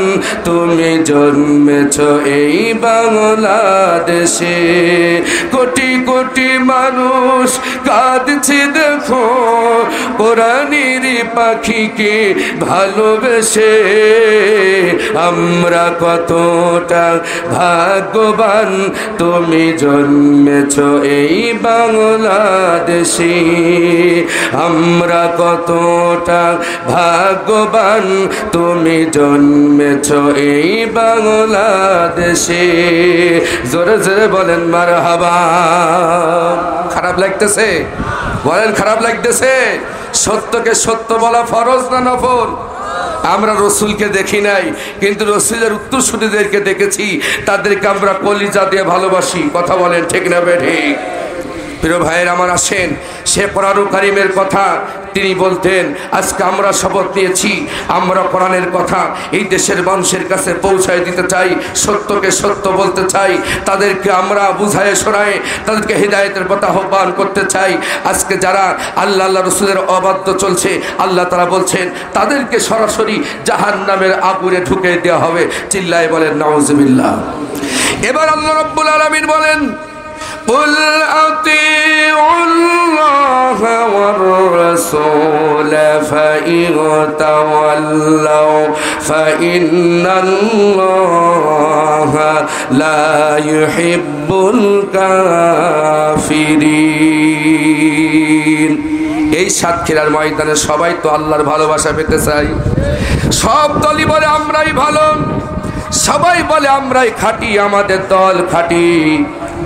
তুমি জন্মেছ এই বাংলাদেশে। কোটি কোটি মানুষ কাঁদছে দেখো কোরআনের পাখিকে ভালোবেসে। আমরা কতটা ভাগ্যবান তুমি জন্মেছ এই বাংলাদেশে। আমরা কতটা ভাগ্যবান তুমি জন্মেছ এই বাংলাদেশে। জোরে জোরে বলেন মারহাবা। খারাপ লাগতেছে? বলেন খারাপ লাগতেছে? সত্যকে সত্য বলা ফরজ না নফল? আমরা রসুলকে দেখি নাই, কিন্তু রসুলের উত্তরসূরিদেরকে দেখেছি, তাদেরকে আমরা কলিজা দিয়ে ভালোবাসি। কথা বলেন ঠিক না বেঠিক? প্রিয় ভাইয়ের আমার, আসেন সে কোরআন কারীমের কথা তিনি বলতেন। আজকে আমরা শপথ নিয়েছি, আমরা কোরআনের কথা এই দেশের মানুষের কাছে পৌঁছায় দিতে চাই, সত্যকে সত্য বলতে চাই, তাদেরকে আমরা বুঝায় শোনায় তাদেরকে হিদায়াতের পথে আহ্বান করতে চাই। আজকে যারা আল্লাহ রসুলের অবাধ্য চলছে, আল্লাহ তাআলা বলছেন তাদেরকে সরাসরি জাহান্নামের আগুনে ঢুকে দেওয়া হবে। চিল্লায় বলেন নাউজুবিল্লাহ। এবার আল্লাহ রাব্বুল আলামিন বলেন, قل أطيعوا الله والرسول فإن تولوا فإن الله لا يحب الكافرين। এই সাতক্ষীরার ময়দানে সবাই তো আল্লাহর ভালোবাসা পেতে চাই। সব দলই বলে আমরাই ভালো, সবাই বলে আমরাই খাঁটি, আমাদের দল খাঁটি।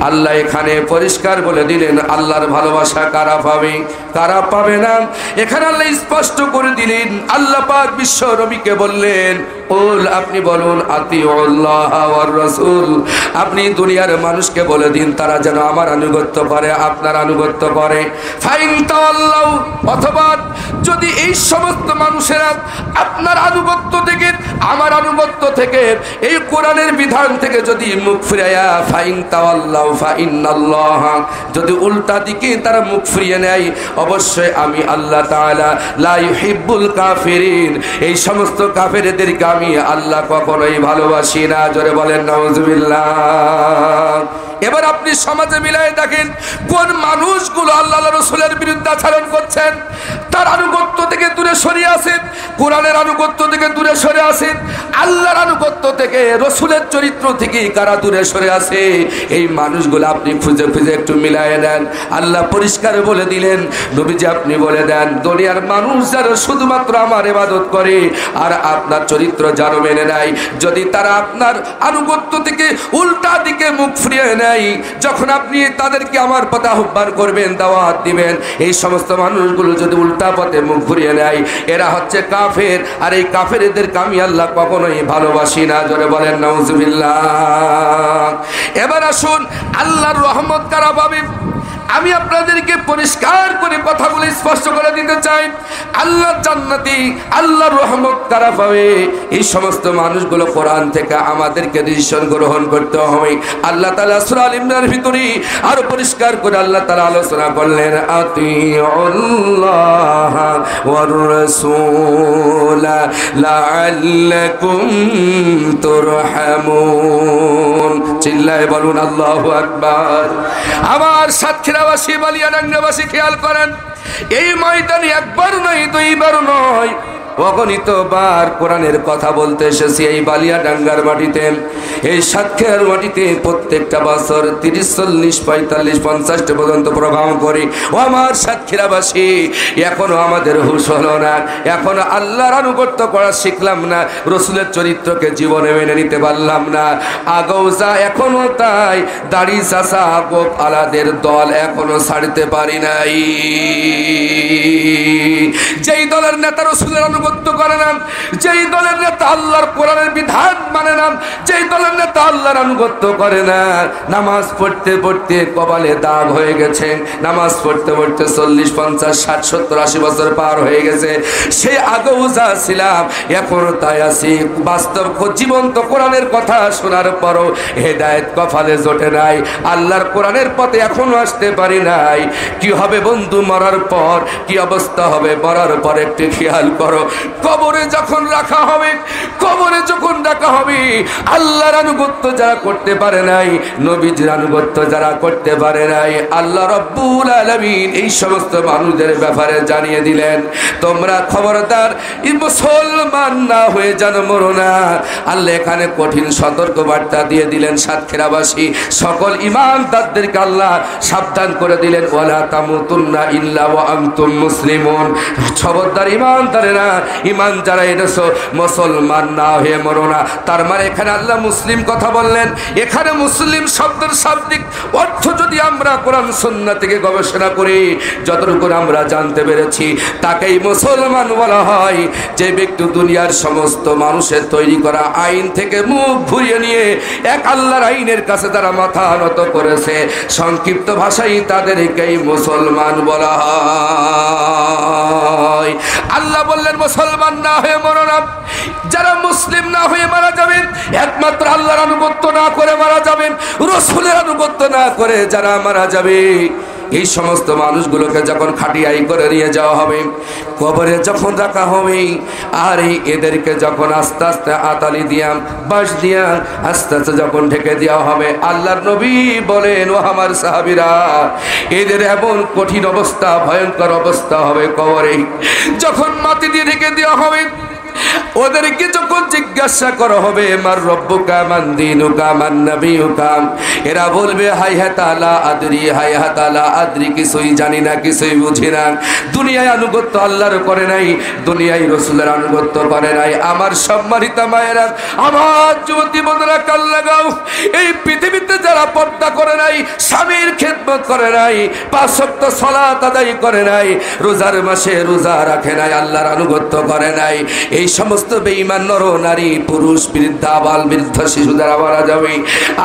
আল্লাহ এখানে পরিষ্কার বলে দিলেন আল্লাহর ভালোবাসা কারা পাবে কারা পাবে না। এখানে আল্লাহ স্পষ্ট করে দিলেন। আল্লাহ পাক বিশ্ব নবীকে বললেন, ওল আপনি বলুন আতিউল্লাহ ওয়ার রাসূল। আপনি দুনিয়ার মানুষকে বলে দিন তারা যেন আমার আনুগত্য করে, আপনার আনুগত্য করে। ফাইন তাওয়াল্লাউ, অথবা যদি এই সমস্ত মানুষেরা আপনার আনুগত্য থেকে, আমার আনুগত্য থেকে, এই কোরআনের বিধান থেকে যদি মুখ ফিরায়া, ফাইন তাওয়াল্লাউ ফাইন্নাল্লাহ, যদি উল্টা দিকে তারা মুখ ফিরিয়ে নেয়, অবশ্যই আমি আল্লাহ তাআলা লা ইউহিব্বুল কাফিরিন, এই সমস্ত কাফেরদেরকে আমি আল্লাহ কখনোই ভালোবাসি না। জোরে বলেন নাউজুবিল্লাহ। এবার আপনি সমাজে মিলাই দেখেন কোন মানুষগুলো আল্লাহ রাসূলের বিরুদ্ধে আচরণ করছেন, তার আনুগত্য থেকে দূরে সরে আসেন, কোরআনের আনুগত্য থেকে দূরে সরে আসেন, আল্লাহর আনুগত্য থেকে, রসুলের চরিত্র থেকে কারা দূরে সরে আসে, এই মানুষগুলো আপনি খুঁজে খুঁজে একটু মিলাই নেন। আল্লাহ পরিষ্কার বলে দিলেন, নবীজি আপনি বলে দেন দুনিয়ার মানুষ যারা শুধুমাত্র আমার ইবাদত করে আর আপনার চরিত্র যারা মেনে নেয়, যদি তারা আপনার আনুগত্য থেকে উল্টা দিকে মুখ ফিরিয়ে নেয়, যখন আপনি তাদেরকে আমার পথে আহ্বান করবেন, দাওয়াত দিবেন, এই সমস্ত মানুষগুলো যদি উল্টা পথে মুখ ঘুরিয়ে নেয়, এরা হচ্ছে কাফের। আর এই কাফেরদেরকে আমি আল্লাহ কখনোই ভালোবাসি না। জোরে বলেন নাউজুবিল্লাহ। এবার আসুন আল্লাহর রহমত কারা পাবে। আমি আপনাদেরকে পরিষ্কার করে কথাগুলো স্পষ্ট করে দিতে চাই। আল্লাহর জান্নাতি, আল্লাহর রহমত কারা পাবে, এই সমস্ত মানুষগুলো কোরআন থেকে আমাদেরকে ডিসিশন গ্রহণ করতে হবে। আল্লাহ তাআলা সূরা আল ইমরানের ভিতরে আরো পরিষ্কার করে আল্লাহ তাআলা আলোচনা করলেন, আতিউল্লাহ ওয়ার রাসূল লাআল্লাকুম তুরহামুন। চিল্লায়ে বলুন আল্লাহু আকবার। আমার সাতক্ষীরাবাসী, বালিয়াডাঙ্গাবাসী খেয়াল করেন, এই ময়দানে একবার নয়, দুইবার নয়, অগণিত বার কোরআনের কথা বলতে এসেছি এই বালিয়াডাঙ্গার মাটিতে, এই সাতক্ষীরার মাটিতে। প্রত্যেকটা বছর 30, 40, 45, 50 পর্যন্ত প্রোগ্রাম করি। ও আমার সাতক্ষীরাবাসী, এখনো আমাদের হুঁশ হলো না, এখনো আল্লাহর আনুগত্য করা শিখলাম না, রসুলের চরিত্রকে জীবনে মেনে নিতে পারলাম না। আগেও যা এখনো তাই, দাড়ি চাচা গোপ আলাদের দল এখনো ছাড়তে পারি নাই। যেই দলের দলের নেতা রাসূলের আনুগত্য করে না, যেই দলের নেতা আল্লাহর কোরআনের বিধান মানে না, যেই দলের নেতা আল্লাহর আনুগত্য করে না, নামাজ পড়তে পড়তে কপালে দাগ হয়ে গেছে, নামাজ পড়তে পড়তে 40, 50, 60, 70, 80 বছর পার হয়ে গেছে, সেই আগেও যা ছিলাম এখনো তাই আছি, বাস্তব জীবন্ত কোরআনের কথা শোনার পরও হেদায়েত কপালে জোটে নাই, আল্লাহর কোরআনের পথে এখনো আসতে পারি নাই। কি হবে বন্ধু মরার পর, কি অবস্থা হবে মরার পর একটু খেয়াল করো। কবরে যখন রাখা হবে, কবরে যখন রাখা হবে, আল্লাহর আনুগত্য যারা করতে পারে নাই, নবীজির আনুগত্য যারা করতে পারে নাই, আল্লাহ রাব্বুল আলামিন এই সমস্ত মানুষদের ব্যাপারে জানিয়ে দিলেন, তোমরা খবরদার মুসলমান না হয়ে যেন মরো না। আল্লাহ এখানে কঠিন সতর্ক বার্তা দিয়ে দিলেন সাতক্ষীরাবাসী সকল ঈমানদারদেরকে আল্লাহ সাবধান করে দিলেন, ওয়ালা তামুতুন্না ইল্লা ওয়া আনতুম মুসলিমুন, খবরদার ঈমানদারেরা, ঈমান যারা এনেছো মুসলমান না হয়ে মরো না। তার মানে এখানে আল্লাহ মুসলিম কথা বললেন, এখানে মুসলিম শব্দের শাব্দিক অর্থ যদি আমরা কোরআন সুন্নাহ থেকে গবেষণা করি, যতটুকু আমরা জানতে পেরেছি তাকেই মুসলমান বলা হয় যে ব্যক্তি দুনিয়ার সমস্ত মানুষের তৈরি করা আইন থেকে মুখ ঘুরিয়ে নিয়ে এক আল্লাহর আইনের কাছে তারা মাথা নত করেছে, সংক্ষিপ্ত ভাষায় তাদেরকেই মুসলমান বলা হয়। আল্লাহ বললেন মুসলমান না হয়ে মরো না। যারা মুসলিম না হয়ে মারা যাবেন, একমাত্র আল্লাহর আনুগত্য না করে মারা যাবেন, রাসূলের আনুগত্য না করে যারা মারা যাবে, এই সমস্ত মানুষগুলোকে যখন খাটিয়াই করে নিয়ে যাওয়া হবে, কবরে যখন রাখা হবে, আর এদেরকে যখন আস্তে আস্তে আতালি দিয়া বাঁশ দিয়া আস্তে আস্তে যখন ঢেকে দেওয়া হবে, আল্লাহর নবী বলেন, ও আমার সাহাবীরা, এদের এমন কঠিন অবস্থা, ভয়ঙ্কর অবস্থা হবে কবরে, যখন মাটি দিয়ে ঢেকে দেওয়া হবে, ওদেরকে যখন জিজ্ঞাসা করা হবে মার রব্বুকা মান দীনুকা মান নবিয়ুকা, এরা বলবে হায় হা তাআলা আদরি, হায় হা তাআলা আদরি, কিছুই জানি না, কিছুই বুঝি না, দুনিয়ায় আনুগত্য আল্লাহর করে নাই, দুনিয়ায় রাসূলের আনুগত্য করে নাই। আমার সম্মানিত মায়েরা, আমার যুবতী বোনেরা, কাল লাগাও, এই পৃথিবীতে যারা পর্দা করে নাই, স্বামীর খেদমত করে নাই, 5 ওয়াক্ত সালাত আদায় করে নাই, রোজার মাসে রোজা রাখে নাই, আল্লাহর আনুগত্য করে নাই, এই সমস্ত বেঈমান নর নারী পুরুষ বৃদ্ধ আবাল বৃদ্ধ শিশু যারা মারা যাবে,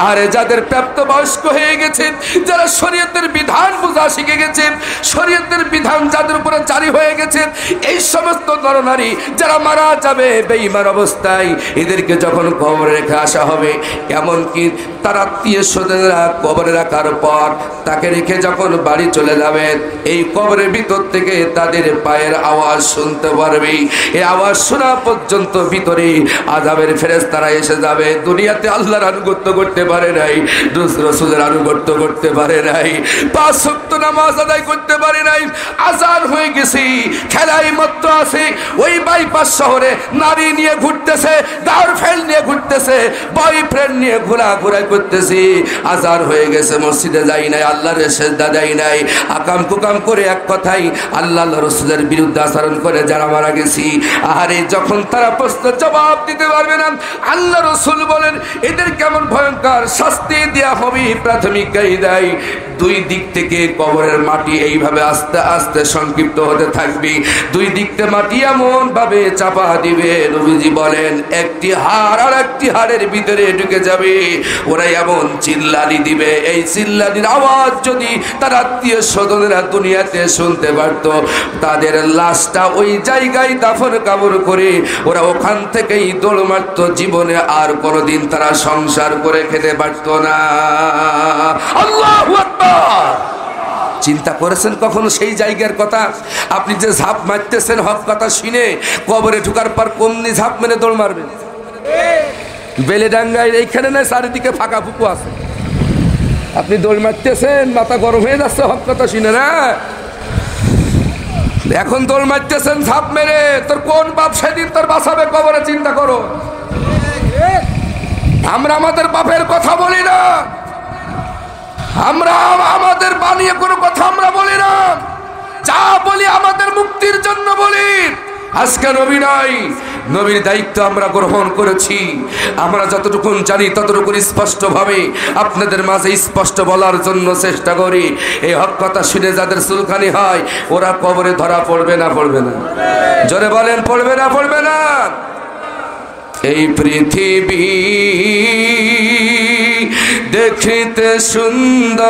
আর যাদের প্রাপ্তবয়স্ক হয়ে গেছে, যারা শরীয়তের বিধান বোঝা শিখে গেছে, শরীয়তের বিধান যাদের উপরে জারি হয়ে গেছে, এই সমস্ত নর নারী যারা মারা যাবে বেঈমান অবস্থায়, এদেরকে যখন কবরে রেখে আসা হবে, এমনকি তার আত্মীয় স্বজনেরা কবরে রাখার পর তাকে রেখে যখন বাড়ি চলে যাবে, এই কবরের ভিতর থেকে তাদের পায়ের আওয়াজ শুনতে পারবে, এই আওয়াজ শোনা পর্যন্ত ভিতরে আযাবের ফেরেশতারা এসে যাবে। দুনিয়াতে আল্লাহর আনুগত্য করতে পারে নাই, রাসূলের আনুগত্য করতে পারে নাই, 5 ওয়াক্ত নামাজ আদায় করতে পারে নাই, আযান হয়ে গেছে, খেলাই মত্ত আছে, ওই বাইপাস শহরে নারী নিয়ে ঘুরতেছে, গার্লফ্রেন্ড নিয়ে ঘুরতেছে, বয়ফ্রেন্ড নিয়ে ঘোরাঘুরাই করতেছে, আযান হয়ে গেছে, মসজিদে যাই নাই, আল্লাহর সেজদা দেয় নাই, আকাম কুকাম করে এক কথাই আল্লাহ রাসূলের বিরুদ্ধে আচরণ করে যারা মারা গেছি, আরে যখন তারা প্রশ্ন জবাব দিতে পারবে না, আল্লাহ রাসূল বলেন এদের কেমন ভয়ঙ্কর শাস্তি দেয়া হবে। প্রাথমিক কায়দায় 2 দিক থেকে কবরের মাটি এইভাবে আস্তে আস্তে সংক্ষিপ্ত হতে থাকবে, 2 দিক থেকে মাটি এমন ভাবে চাপা দিবে, নবীজি বলেন একটি হাড় আর একটি হাড়ের ভিতরে ঢুকে যাবে, ওরা এমন চিল্লানি দিবে, এই চিল্লানির আওয়াজ যদি তার আত্মীয় স্বজনেরা দুনিয়াতে শুনতে পারত, তাদের লাশটা ওই জায়গায় দাফন কাবর করে ওরা ওখান থেকেই দৌড় মারত, জীবনে আর কোনোদিন তারা সংসার করে খেতে পারত না। আল্লাহু আকবার। চিন্তা করেছেন কখনো সেই জায়গার কথা? আপনি যে ঝাঁপ মারতেছেন হক কথা শুনে, কবরে ঢুকার পর কমনি ঝাঁপ মেরে দৌড় মারবেন? বেলেডাঙ্গায় এইখানে না চারিদিকে ফাঁকা ফুকু আছে, আপনি দৌড় মারতেছেন, মাথা গরম হয়ে যাচ্ছে হক কথা শুনে না, এখন দৌড় মারতেছেন ঝাঁপ মেরে, তোর কোন বাপ সেদিন তোর বাঁচাবে কবরে? চিন্তা করো। আমরা আমাদের বাপের কথা বলি না, আমরা আমাদের বানিয়ে কোনো কথা আমরা বলি না, যা বলি আমাদের মুক্তির জন্য বলি। আজকে নবী নাই, নবীর দায়িত্ব আমরা গ্রহণ করেছি। আমরা যতটুকু জানি ততটুকু স্পষ্টভাবে আপনাদের মাঝে স্পষ্ট বলার জন্য চেষ্টা করি। এই হক কথা শুনে যাদের চুলকানি হয় ওরা কবরে ধরা পড়বে না? পড়বে না? জোরে বলেন, পড়বে না? পড়বে না? এই পৃথিবী দেখতে সুন্দর,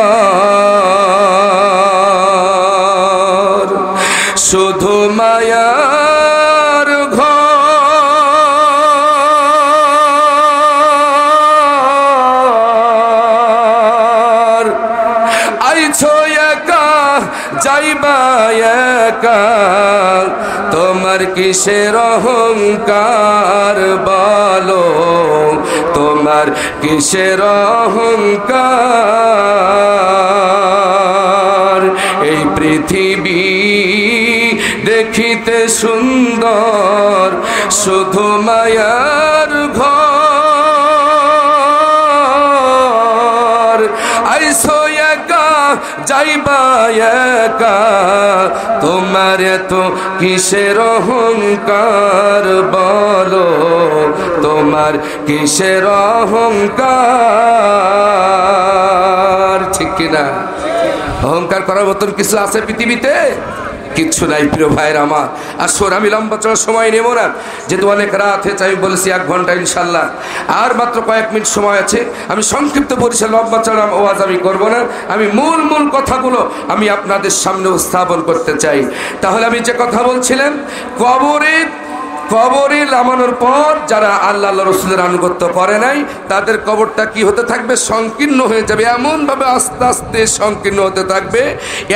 শুধু মায়ার ঘর। আইছো একা যাইবা একা, তোমার কিসের অহংকার বলো, তোমার কিসের অহংকার। এই পৃথিবী দেখিতে সুন্দর, শুধু মায়ার ঘর। আইসো একা যাইবা একা, তোমার তো কিসের অহংকার বলো, তোমার কিসের অহংকার। ঠিক কিনা? অহংকার করার মতন কিছু আছে পৃথিবীতে? কিচ্ছু নাই প্রিয় ভাইয়ের আমার। আসুন, আমি লম্বা চড়ার সময় নেব না, যেহেতু অনেক রাত হয়েছে। আমি বলেছি 1 ঘন্টা ইনশাল্লাহ, আর মাত্র কয়েক মিনিট সময় আছে। আমি সংক্ষিপ্ত পরিসরে লম্বা চড়া ওয়াজ আমি করবো না। আমি মূল কথাগুলো আমি আপনাদের সামনে উপস্থাপন করতে চাই। তাহলে আমি যে কথা বলছিলাম, কবরে নামানোর পর যারা আল্লাহ রসুলের আনুগত্য করে নাই তাদের কবরটা কি হতে থাকবে? সংকীর্ণ হয়ে যাবে। এমন ভাবে আস্তে আস্তে সংকীর্ণ হতে থাকবে,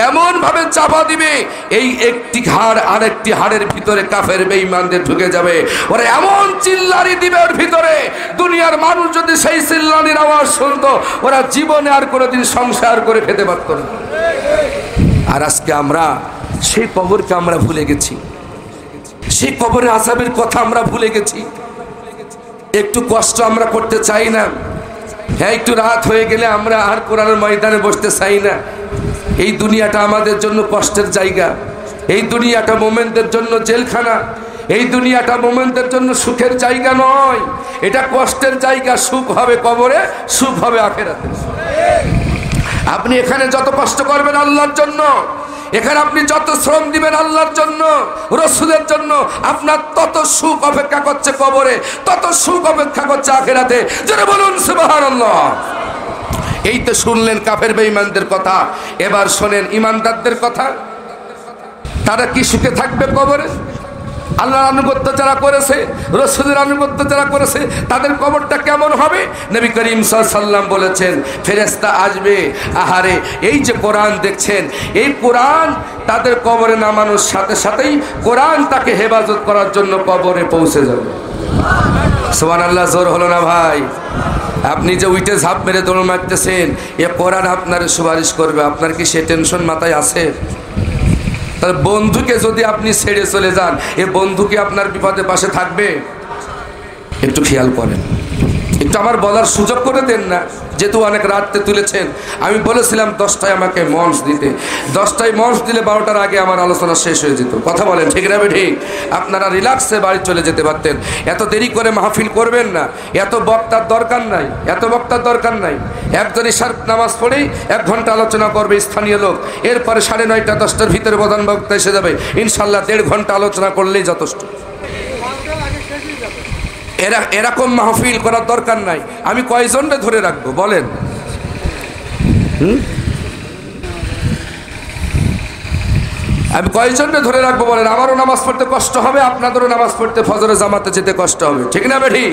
এমন ভাবে চাপা দিবে এই একটি হাড় আরেকটি হাড়ের ভিতরে কাফের বেঈমানদের ঢুকে যাবে। ওরা এমন চিল্লানি দিবে ওর ভিতরে, দুনিয়ার মানুষ যদি সেই চিল্লানির আওয়াজ শুনতো ওরা জীবনে আর কোনোদিন সংসার করে খেতে পারত না। আর আজকে আমরা সেই কবরকে আমরা ভুলে গেছি, সেই কবরের আযাবের কথা আমরা ভুলে গেছি। একটু কষ্ট আমরা করতে চাই না। হ্যাঁ, একটু রাত হয়ে গেলে আমরা আর কোরআনের ময়দানে বসতে চাই না। এই দুনিয়াটা আমাদের জন্য কষ্টের জায়গা, এই দুনিয়াটা মোমেনদের জন্য জেলখানা, এই দুনিয়াটা মোমেনদের জন্য সুখের জায়গা নয়, এটা কষ্টের জায়গা। সুখ হবে কবরে, সুখ হবে আখিরাতে। আপনি এখানে যত কষ্ট করবেন আল্লাহর জন্য, এখানে আপনি যত শ্রম দিবেন আল্লাহর জন্য, রসুলের জন্য, আপনার তত সুখ অপেক্ষা করছে কবরে, তত সুখ অপেক্ষা করছে আখিরাতে। যারা বলুন সুবহানাল্লাহ। এই তো শুনলেন কাফের বেঈমানদের কথা, এবার শোনেন ইমানদারদের কথা। তারা কি সুখে থাকবে কবরে? আল্লাহর আনুগত্য যারা করেছে, রসুলের আনুগত্য যারা করেছে, তাদের কবরটা কেমন হবে? নবী করিম সাল্লাল্লাহু আলাইহি ওয়াসাল্লাম বলেছেন, ফেরেশতা আসবে। আহারে, এই যে কোরআন দেখছেন, এই কোরআন তাদের কবরে নামানোর সাথে সাথেই কোরআন তাকে হেফাজত করার জন্য কবরে পৌঁছে যাবে। সুবহানাল্লাহ। জোর হলো না ভাই? আপনি যে উইটে ঝাঁপ মেরে দৌড় মারতেছেন, এ কোরআন আপনার সুপারিশ করবে। আপনার কি সে টেনশন মাথায় আছে? তাহলে বন্ধুকে যদি আপনি ছেড়ে চলে যান, এ বন্ধু কি আপনার বিপদে পাশে থাকবে? একটু খেয়াল করেন, একটু আমার বলার সুযোগ করে দেন না। যেহেতু অনেক রাত্রে তুলেছেন, আমি বলেছিলাম 10টায় আমাকে মঞ্চ দিতে। 10টায় মঞ্চ দিলে 12টার আগে আমার আলোচনা শেষ হয়ে যেত। কথা বলেন ঠিক না? ঠিক। আপনারা রিল্যাক্সে বাড়ি চলে যেতে পারতেন। এত দেরি করে মাহফিল করবেন না, এত বক্তার দরকার নাই, এত বক্তার দরকার নাই। একজন ইশার নামাজ পড়েই 1 ঘন্টা আলোচনা করবে স্থানীয় লোক, এরপরে 9:30 10টার ভিতরে প্রধান বক্তা এসে যাবে। ইনশাল্লাহ 1.5 ঘন্টা আলোচনা করলেই যথেষ্ট। এরকম মাহফিল করার দরকার নাই। আমি কয়জনকে ধরে রাখবো বলেন? আমি কয়জনকে ধরে রাখবো বলেন? আমারও নামাজ পড়তে কষ্ট হবে, আপনাদেরও নামাজ পড়তে ফজরে জামাতে যেতে কষ্ট হবে। ঠিক না বেঠি?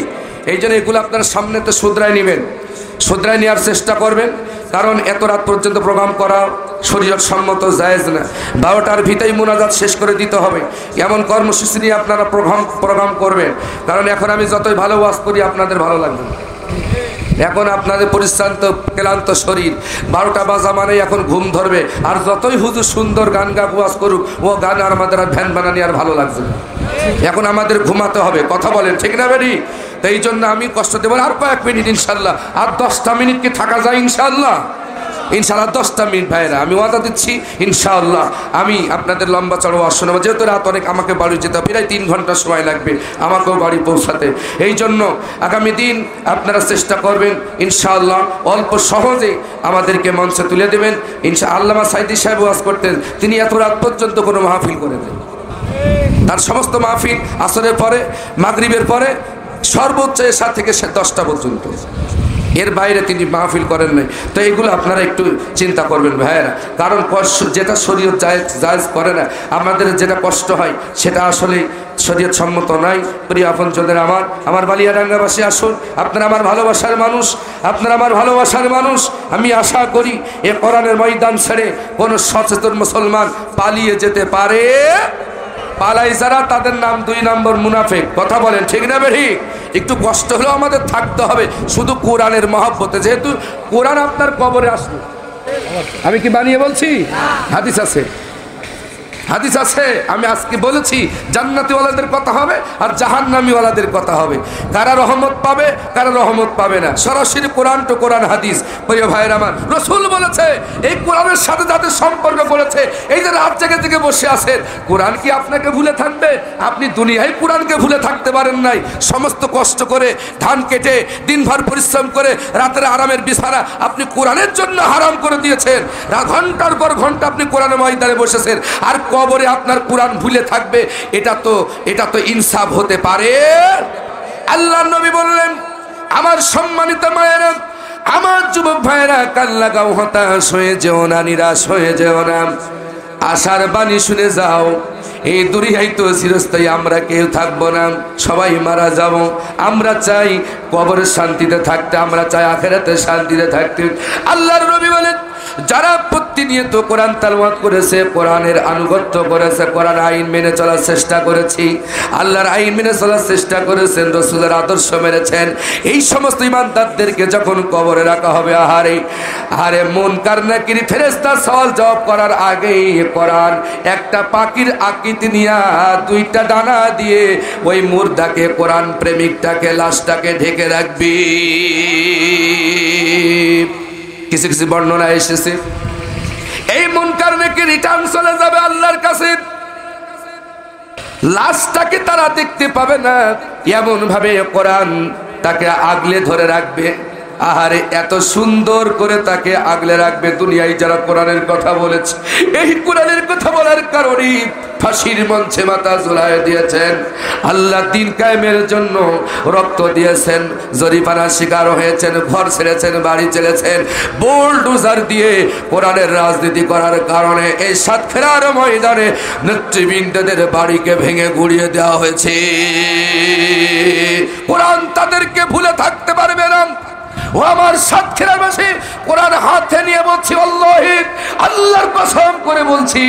এই জন্য এগুলো আপনার সামনে তো শুধরায় নেবেন, শুধরায় নেওয়ার চেষ্টা করবেন। কারণ এত রাত পর্যন্ত প্রোগ্রাম করা শরীয়ত সম্মত জায়েজ না। 12টার ভিতরেই মুনাজাত শেষ করে দিতে হবে, এমন কর্মসূচি নিয়ে আপনারা প্রোগ্রাম করবেন। কারণ এখন আমি যতই ভালো ওয়াজ করি আপনাদের ভালো লাগবে। এখন আপনাদের পরিশ্রান্ত ক্লান্ত শরীর, 12টা বাজা মানে এখন ঘুম ধরবে। আর যতই হুজুর সুন্দর গান গাক ওয়াজ করুক, ও গান আর আমাদের আর ভ্যান বানানি আর ভালো লাগবে না। এখন আমাদের ঘুমাতে হবে। কথা বলেন ঠিক না বেরি? তো এই জন্য আমি কষ্ট দেবো। আর কয়েক মিনিট ইনশাল্লাহ, আর 10টা মিনিট কি থাকা যায় ইনশাল্লাহ? ইনশাআল্লাহ 10টা মিনিট ভাইরা আমি ওয়াদা দিচ্ছি ইনশাআল্লাহ আমি আপনাদের লম্বা চড়ো শোনাবো, যেহেতু রাত অনেক আমাকে বাড়ি যেতে হবে, প্রায় 3 ঘন্টা সময় লাগবে আমাকেও বাড়ি পৌঁছাতে। এই জন্য আগামী দিন আপনারা চেষ্টা করবেন ইনশাআল্লাহ অল্প সহজে আমাদেরকে মঞ্চে তুলে দেবেন। আল্লামা সাইদি সাহেব ওয়াজ করতেন, তিনি এত রাত পর্যন্ত কোনো মাহফিল করে দেন, তার সমস্ত মাহফিল আসরের পরে মাগরিবের পরে সর্বোচ্চ 7 থেকে 10টা পর্যন্ত, এর বাইরে তিনি মাহফিল করেন নাই। তো এইগুলো আপনারা একটু চিন্তা করবেন ভাইয়েরা, কারণ কষ্ট যেটা শরীয়ত জায়েজ করে না, আমাদের যেটা কষ্ট হয় সেটা আসলে শরীয়ত সম্মত নয়। প্রিয় আপনজনদের আমার বালিয়াডাঙ্গাবাসী আসুন, আপনারা আমার ভালোবাসার মানুষ, আপনারা আমার ভালোবাসার মানুষ। আমি আশা করি এ কোরআনের ময়দান ছেড়ে কোনো সচেতন মুসলমান পালিয়ে যেতে পারে, পালাই যারা তাদের নাম 2 নম্বর মুনাফিক। কথা বলেন ঠিক না বেঠিক? একটু কষ্ট হলেও আমাদের থাকতে হবে শুধু কোরআনের মহব্বতে, যেহেতু কোরআন আপনার কবরে আসবে। আমি কি বানিয়ে বলছি? হাদিস আছে, হাদিস আছে। আমি আজকে বলেছি জান্নাতীওয়ালাদের কথা হবে আর জাহান্নামীওয়ালাদের কথা হবে, কারা রহমত পাবে কারা রহমত পাবে না। সরাসরি কোরআন তো কোরআন হাদিস। প্রিয় ভাইয়ের আমার, রাসূল বলেছে এই কোরআনের সাথে যাদের সম্পর্ক করেছে, এই যে রাত জেগে জেগে বসে আছেন, কোরআন কি আপনাকে ভুলে থাকবে? আপনি দুনিয়ায় কোরআনকে ভুলে থাকতে পারেন নাই, সমস্ত কষ্ট করে ধান কেটে দিনভর পরিশ্রম করে রাতের আরামের বিছানা আপনি কোরআনের জন্য হারাম করে দিয়েছেন, ঘন্টার পর ঘন্টা আপনি কোরআনের ময়দানে বসেছেন, আর কবরে আপনার কোরআন ভুলে থাকবে। এটা তো ইনসাফ হতে পারে? আল্লাহর নবী বললেন, আমার সম্মানিত মায়েরা, আমার যুবক ভাইয়েরা, কান লাগাও, হতাশ হয়ে যেও না, নিরাশ হয়ে যেও না, আশার বাণী শুনে যাও। এই দুনিয়ায় তো চিরস্থায়ী আমরা কেউ থাকবো না, সবাই মারা যাব। আমরা চাই কবরের শান্তিতে থাকতে, আমরা চাই আখিরাতে শান্তিতে থাকতে। আল্লাহর নবী বলেন, যারা প্রতিনিয়ত কোরআন তেলাওয়াত করেছে, কোরআনের আনুগত্য করেছে, কোরআন আইন মেনে চলার চেষ্টা করেছি, আল্লাহর আইন মেনে চলার চেষ্টা করেছেন, রাসূলের আদর্শ মেনেছেন, এই সমস্ত ইমানদারদেরকে যখন কবরে রাখা হবে, আহারে মুনকার নাকির ফেরেশতা সওয়াল জবাব করার আগেই কোরআন একটা পাখির আকৃতি নিয়ে 2টা ডানা দিয়ে ওই মুর্দাকে, কোরআন প্রেমিকটাকে, লাশটাকে ঢেকে রাখবি। কিছু কিছু বর্ণনা এসেছে এই মুনকার নাকির রিটার্ন চলে যাবে আল্লাহর কাছে, লাশটাকে তারা দেখতে পাবে না, এমন ভাবে কোরআন তাকে আগলে ধরে রাখবে। আহারে এত সুন্দর করে তাকে আগলে রাখবে। দুনিয়ায় যারা কোরআনের কথা বলেছে, এই কোরআনের কথা বলার কারণে ফাঁসির মঞ্চে মাথা ঝুলায় দিয়েছেন, আল্লাহ দ্বীন কায়েমের জন্য রক্ত দিয়েছেন, জরিমানার শিকার হয়েছেন, ঘর ছেড়েছেন, বাড়ি ছেড়েছেন, বুলডোজার দিয়ে কোরআনের রাজনীতি করার কারণে এই সাতক্ষীরার ময়দানে নেতৃবৃন্দদের বাড়িকে ভেঙে গুড়িয়ে দেওয়া হয়েছে। কোরআন তাদেরকে ভুলে থাকতে পারবে না। ও আমার সাতক্ষীরাবাসী, কোরআন হাতে নিয়ে বলছি, আল্লাহি, আল্লাহর কসম করে বলছি,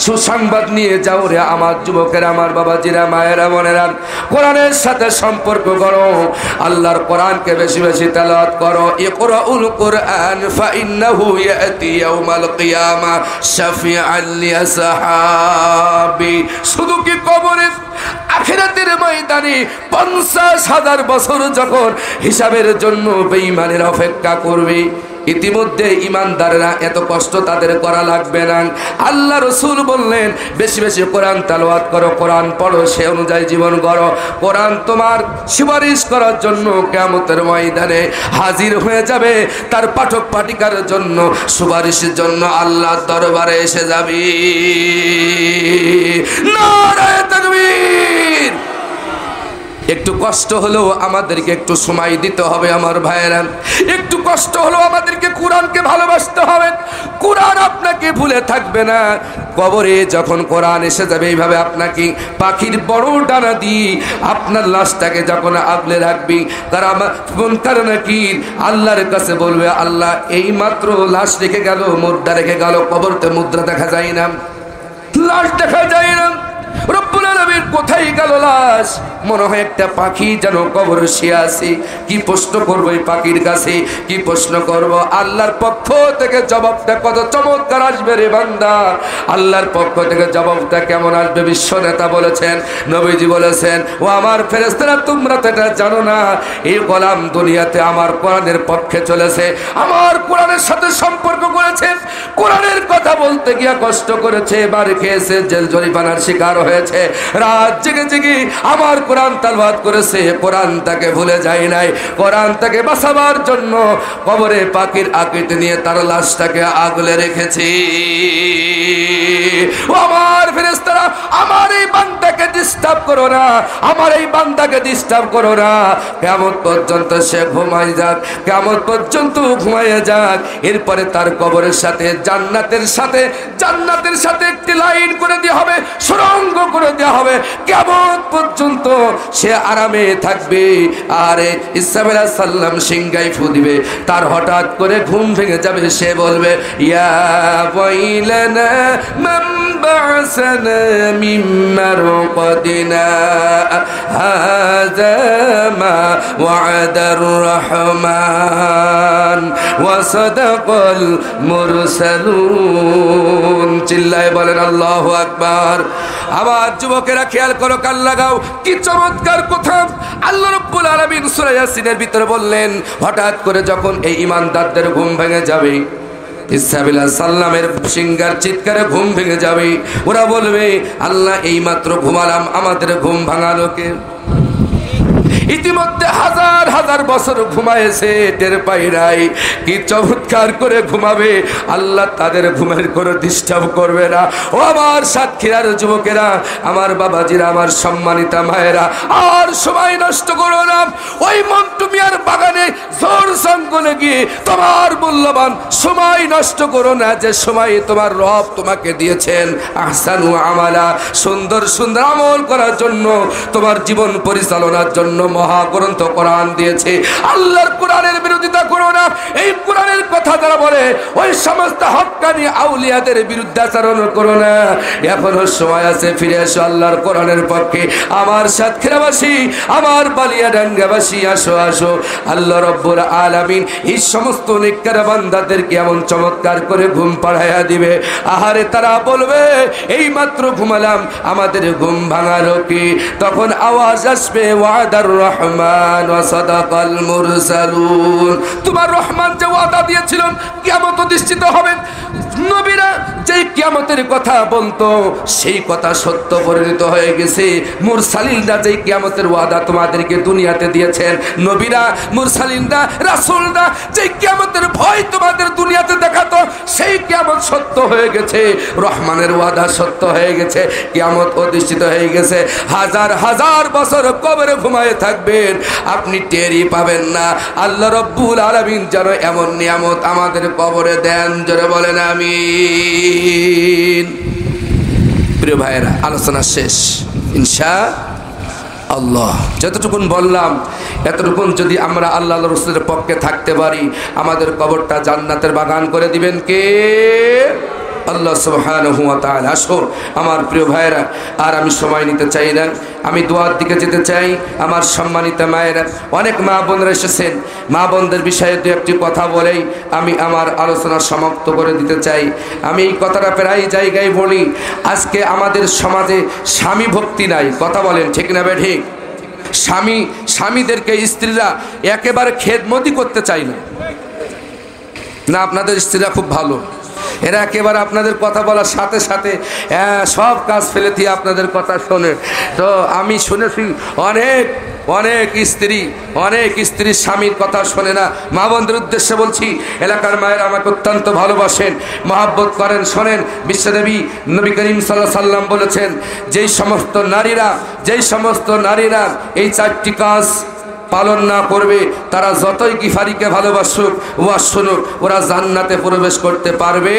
সুসংবাদ নিয়ে যাও রে আমার যুবকেরা, আমার বাবাজিরা, মায়েরা, বোনেরা, কোরআনের সাথে সম্পর্ক করো, আল্লাহর কোরআনকে বেশি বেশি তেলাওয়াত করো। ইকরাউল কুরআন ফাইন্নাহু ইয়াতি ইয়াউমাল কিয়ামা শাফিআন লিআসহাবি। শুধু কি কবরে, আখিরাতের ময়দানে 50,000 বছর যখন হিসাবের জন্য বেঈমানের অপেক্ষা করবে, ইতিমধ্যে ইমানদাররা এত কষ্ট তাদের করা লাগবে না। আল্লাহ রাসূল বললেন, বেশি বেশি কোরআন তেলাওয়াত করো, কোরআন পড়ো, সে অনুযায়ী জীবন করো। কোরআন তোমার সুপারিশ করার জন্য কিয়ামতের ময়দানে হাজির হয়ে যাবে, তার পাঠক পাঠিকার জন্য সুপারিশের জন্য আল্লাহর দরবারে এসে যাবে। নারায়ে তাকবীর। একটু কষ্ট হলেও আমাদেরকে একটু সময় দিতে হবে আমার ভাইয়েরা, একটু কষ্ট হলেও আমাদেরকে কোরআনকে ভালোবাসতে হবে। কোরআন আপনাকে ভুলে থাকবে না। কবরে যখন কোরআন এসে যাবে, এইভাবে আপনাকে পাখির বড় ডানা দিয়ে আপনার লাশটাকে যখন আগলে রাখবি, তারা মুনকার নাকির আল্লাহর কাছে বলবে, আল্লাহ এই মাত্র লাশ রেখে গেল, মুদ্রা রেখে গেল, কবরতে মুদ্রা দেখা যায় না, লাশ দেখা যায় না, রব্বুল আলামিন কোথায় গেল? গেল লাশ, মনে হয় একটা পাখি যেন কবরে শুয়ে আছে। কি প্রশ্ন করবো এই পাখির কাছে, কি প্রশ্ন করব? আল্লাহর পক্ষ থেকে জবাবটা কত চমৎকার আসবে রে বান্দা। আল্লাহর পক্ষ থেকে জবাবটা কেমন আসবে? বিশ্ব নেতা বলেছেন, নবীজি বলেছেন, ও আমার ফেরেশতারা তোমরা তো এটা জানো না, এই গোলাম দুনিয়াতে আমার কোরআনের পক্ষে চলেছে, আমার কোরআনের সাথে সম্পর্ক করেছে, কোরআনের কথা বলতে গিয়ে কষ্ট করেছে, বাড়ি খেয়েছে, জেল জরিমানার শিকার হয়েছে, রাত জেগে জেগে আমার কোরআন তালাওয়াত করেছে, কোরআন তাকে ভুলে যায় নাই। কোরআন তাকে বাঁচাবার জন্য কবরে পাখির আকৃতি নিয়ে তার লাশটাকে আগলে রেখেছে। ও আমার ফেরেশতারা, আমার এই বান্দাকে ডিস্টার্ব করো না, আমার এই বান্দাকে ডিস্টার্ব করো না, কিয়ামত পর্যন্ত সে ঘুমায় যাক, কিয়ামত পর্যন্ত ঘুমায় যাক। এরপরে তার কবরের সাথে জান্নাতের সাথে একটি লাইন করে দেওয়া হবে, সুড়ঙ্গ করে দেওয়া হবে, কিয়ামত পর্যন্ত সে আরামে থাকবে। আর ইসরাঈল আলাইহিস সালাম সিংহায় ফু দিবে, তার হঠাৎ করে ঘুম ভেঙে যাবে, সে বলবে, ইয়া ওয়াইলানা মান বা'সানা মিন মারকাদিনা হাযা মা ওয়া'দার রহমান ওয়া সাদাকাল মুরসালুন। চিল্লায় বলেন আল্লাহু আকবার। আবার যুবকেরা খেয়াল করো, কান লাগাও, কি চমৎকার কথা আল্লাহ রাব্বুল আলামিন সূরা ইয়াসিনের ভিতরে বললেন। হঠাৎ করে যখন এই ঈমানদারদের ঘুম ভেঙে যাবে, ইসরাঈল আলাইহিস সালামের সিংহার চিৎকারে ঘুম ভেঙে যাবে, ওরা বলবে, আল্লাহ এইমাত্র ঘুমালাম, আমাদের ঘুম ভাঙালো কে? ইতিমধ্যে হাজার হাজার বছর ঘুমায়েছে, টের পাই নাই। কি চমৎকার করে ঘুমাবে, আল্লাহ তাদের ঘুমের কোনো ডিস্টার্ব করবে না। ও আমার সাতক্ষীরার যুবকেরা, আমার বাবাজিরা, আমার সম্মানিতা মায়েরা, আর সময় নষ্ট করো না। ওই মন্টু মিয়ার বাগানে ঝোর জঙ্গলে গিয়ে তোমার মূল্যবান সময় নষ্ট করো না, যে সময় তোমার রব তোমাকে দিয়েছেন আহসানু আমালা, সুন্দর সুন্দর আমল করার জন্য, তোমার জীবন পরিচালনার জন্য মহাগ্রন্থ কোরআন দিয়েছে। আল্লাহর কোরআনের বিরোধিতা করো না। এই কোরআনের কথা যারা বলে, ওই সমস্ত হক্কানি আউলিয়াদের বিরুদ্ধাচরণ করো না। এখনো সময় আছে, ফিরে এসো আল্লাহর কোরআনের পক্ষে। আমার সাতক্ষীরাবাসী, আমার বালিয়াডাঙ্গাবাসী, আসো আসো। আল্লাহ রাব্বুল আলামিন এই সমস্ত নেককার বান্দাদেরকে এমন চমৎকার করে ঘুম পাড়াইয়া দিবে, আহারে তারা বলবে, এই মাত্র ঘুমালাম, আমাদের ঘুম ভাঙালো কি? তখন আওয়াজ আসবে, ওয়াদার রহমান ওয়া সাদাকাল মুরসালুন। তোমার রহমান যে ওয়াদা দিয়েছিলেন কিয়ামত অধিষ্ঠিত হবে, নবীরা যে কিয়ামতের কথা বলতো সেই কথা সত্য পরিণত হয়ে গেছে। মুরসালিনরা যে কিয়ামতের ওয়াদা তোমাদেরকে দুনিয়াতে দিয়েছেন, নবীরা, মুরসালিনরা, রাসূলরা যে কিয়ামতের ভয় তোমাদের দুনিয়াতে দেখাতো, সেই কিয়ামত সত্য হয়ে গেছে। রহমানের ওয়াদা সত্য হয়ে গেছে, কিয়ামত অধিষ্ঠিত হয়ে গেছে। হাজার হাজার বছর কবরে ঘুমায় থাকবেন, আপনি টেরই পাবেন না। আল্লাহ রাব্বুল আলামিন যেন এমন নিয়ামত আমাদের কবরে দেন, জোরে বলেন আমিন। প্রিয় ভাইয়েরা, আলোচনা শেষ ইনশাআল্লাহ। যতটুকুন বললাম, এতটুকুন যদি আমরা আল্লাহ রাসূলের পক্ষে থাকতে পারি, আমাদের কবরটা জান্নাতের বাগান করে দিবেন কে? আল্লাহ সুবহানাহু ওয়া তাআলা। আসো আমার প্রিয় ভাইয়েরা, আর আমি সময় নিতে চাই না, আমি দোয়ার দিকে যেতে চাই। আমার সম্মানিত মায়েরা, অনেক মা বোনরা এসেছেন, মা বোনদের বিষয়ে দু একটি কথা বলেই আমি আমার আলোচনা সমাপ্ত করে দিতে চাই। আমি এই কথাটা প্রায় জায়গায় বলি, আজকে আমাদের সমাজে স্বামী ভক্তি নাই। কথা বলেন ঠিক না বেঠিক? স্বামীদেরকে স্ত্রীরা একেবারে খেদমতি করতে চায় না। না, আপনাদের স্ত্রীরা খুব ভালো, এরা একেবারে আপনাদের কথা বলার সাথে সাথে সব কাজ ফেলে দিয়ে আপনাদের কথা শোনে। তো আমি শুনেছি অনেক স্ত্রী স্বামীর কথা শোনে না। মা বোনদের উদ্দেশ্যে বলছি, এলাকার মায়েরা আমাকে অত্যন্ত ভালোবাসেন, মহব্বত করেন, শোনেন। বিশ্বনবী নবী করিম সাল্লাল্লাহু আলাইহি সাল্লাম বলেছেন, যেই সমস্ত নারীরা এই চারটি কাজ পালন না করবে, তারা যতই গিফারিকে ভালোবাসুক, ওয়াজ শুনুক, ওরা জান্নাতে প্রবেশ করতে পারবে।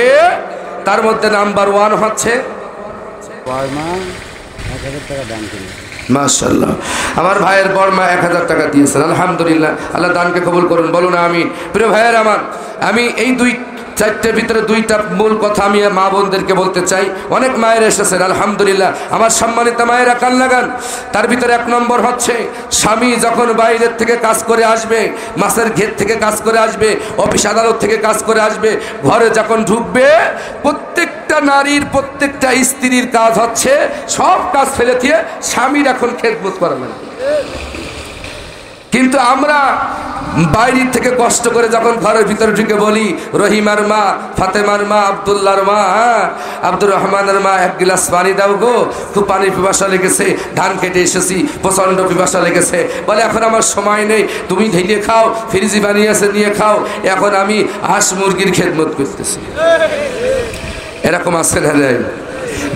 তার মধ্যে নাম্বার 1 হচ্ছে মাশাআল্লাহ, আমার ভাইয়ের বর্মা 1000 টাকা দিয়েছেন, আলহামদুলিল্লাহ। আল্লাহ দানকে কবুল করুন, বলুন আমিন। প্রিয় ভাইয়ের আমার, আমি এই 2 চারটের ভিতরে দুইটা মূল কথা আমি মা বোনদেরকে বলতে চাই। অনেক মায়ের এসেছেন, আলহামদুলিল্লাহ, আমার সম্মানিত মায়েরা কান লাগান। তার ভিতরে এক নম্বর হচ্ছে, স্বামী যখন বাইরের থেকে কাজ করে আসবে, মাছের ঘের থেকে কাজ করে আসবে, অফিস আদালত থেকে কাজ করে আসবে, ঘরে যখন ঢুকবে, প্রত্যেকটা নারীর, প্রত্যেকটা স্ত্রীর কাজ হচ্ছে সব কাজ ফেলে দিয়ে স্বামীর এখন খেদমত করা লাগে। কিন্তু আমরা বাইরে থেকে কষ্ট করে যখন ঘরের ভিতরে ঢুকে বলি, রহিমার মা, ফাতেমার মা, আব্দুল্লাহর মা, আব্দুর রহমানের মা, এক গ্লাস পানি দাও গো, খুব পানির পিপাসা লেগেছে, ধান কেটে এসেছি, প্রচণ্ড পিপাসা লেগেছে। বলে এখন আমার সময় নেই, তুমি ঢেলে খাও, ফ্রিজি বানিয়ে আছে নিয়ে খাও, এখন আমি হাঁস মুরগির খেদমত করতেছি। এরকম আছে না?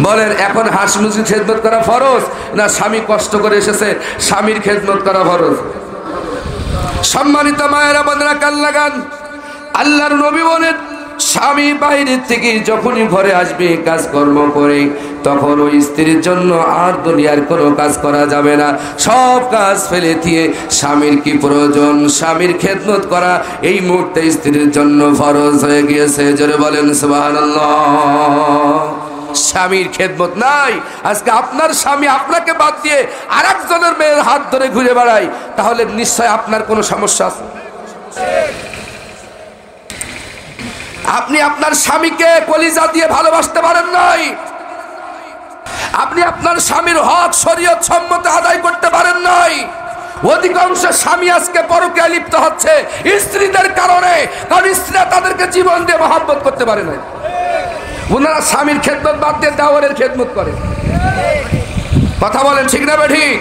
বলেন, এখন হাঁস মুরগির খেদমত করা ফরজ না স্বামী কষ্ট করে এসেছে স্বামীর খেদমত করা ফরজ? সম্মানিত মায়েরা বোনেরা কান লাগান, আল্লাহর নবী বলেন, স্বামী বাইরে থেকে যখনই ঘরে আসবে কাজকর্ম করে, তখন ওই স্ত্রীর জন্য আর দুনিয়ার কোনো কাজ করা যাবে না। সব কাজ ফেলে দিয়ে স্বামীর কি প্রয়োজন, স্বামীর খেদমত করা এই মুহূর্তে স্ত্রীর জন্য ফরজ হয়ে গিয়েছে। জোরে বলেন সুবহানাল্লাহ। স্বামীর খেদমত নাই, আজকে আপনার স্বামী আপনাকে বাদ দিয়ে আর একজনের মেয়ের হাত ধরে ঘুরে বেড়ায়, তাহলে নিশ্চয় আপনার কোনো সমস্যা আছে। আপনি আপনার স্বামীকে কলিজা দিয়ে ভালোবাসতে পারেন নাই, আপনি আপনার স্বামীর হক শরীয়ত সম্মত আদায় করতে পারেন নাই। অধিকাংশ স্বামী আজকে পরকীয়ায় লিপ্ত হচ্ছে স্ত্রীদের কারণে, কারণ স্ত্রীরা তাদেরকে জীবন দিয়ে মহব্বত করতে পারে না। ওনারা স্বামীর খেদমত বাদ দিয়ে দেওরের খেদমত করে। কথা বলেন ঠিক না ঠিক?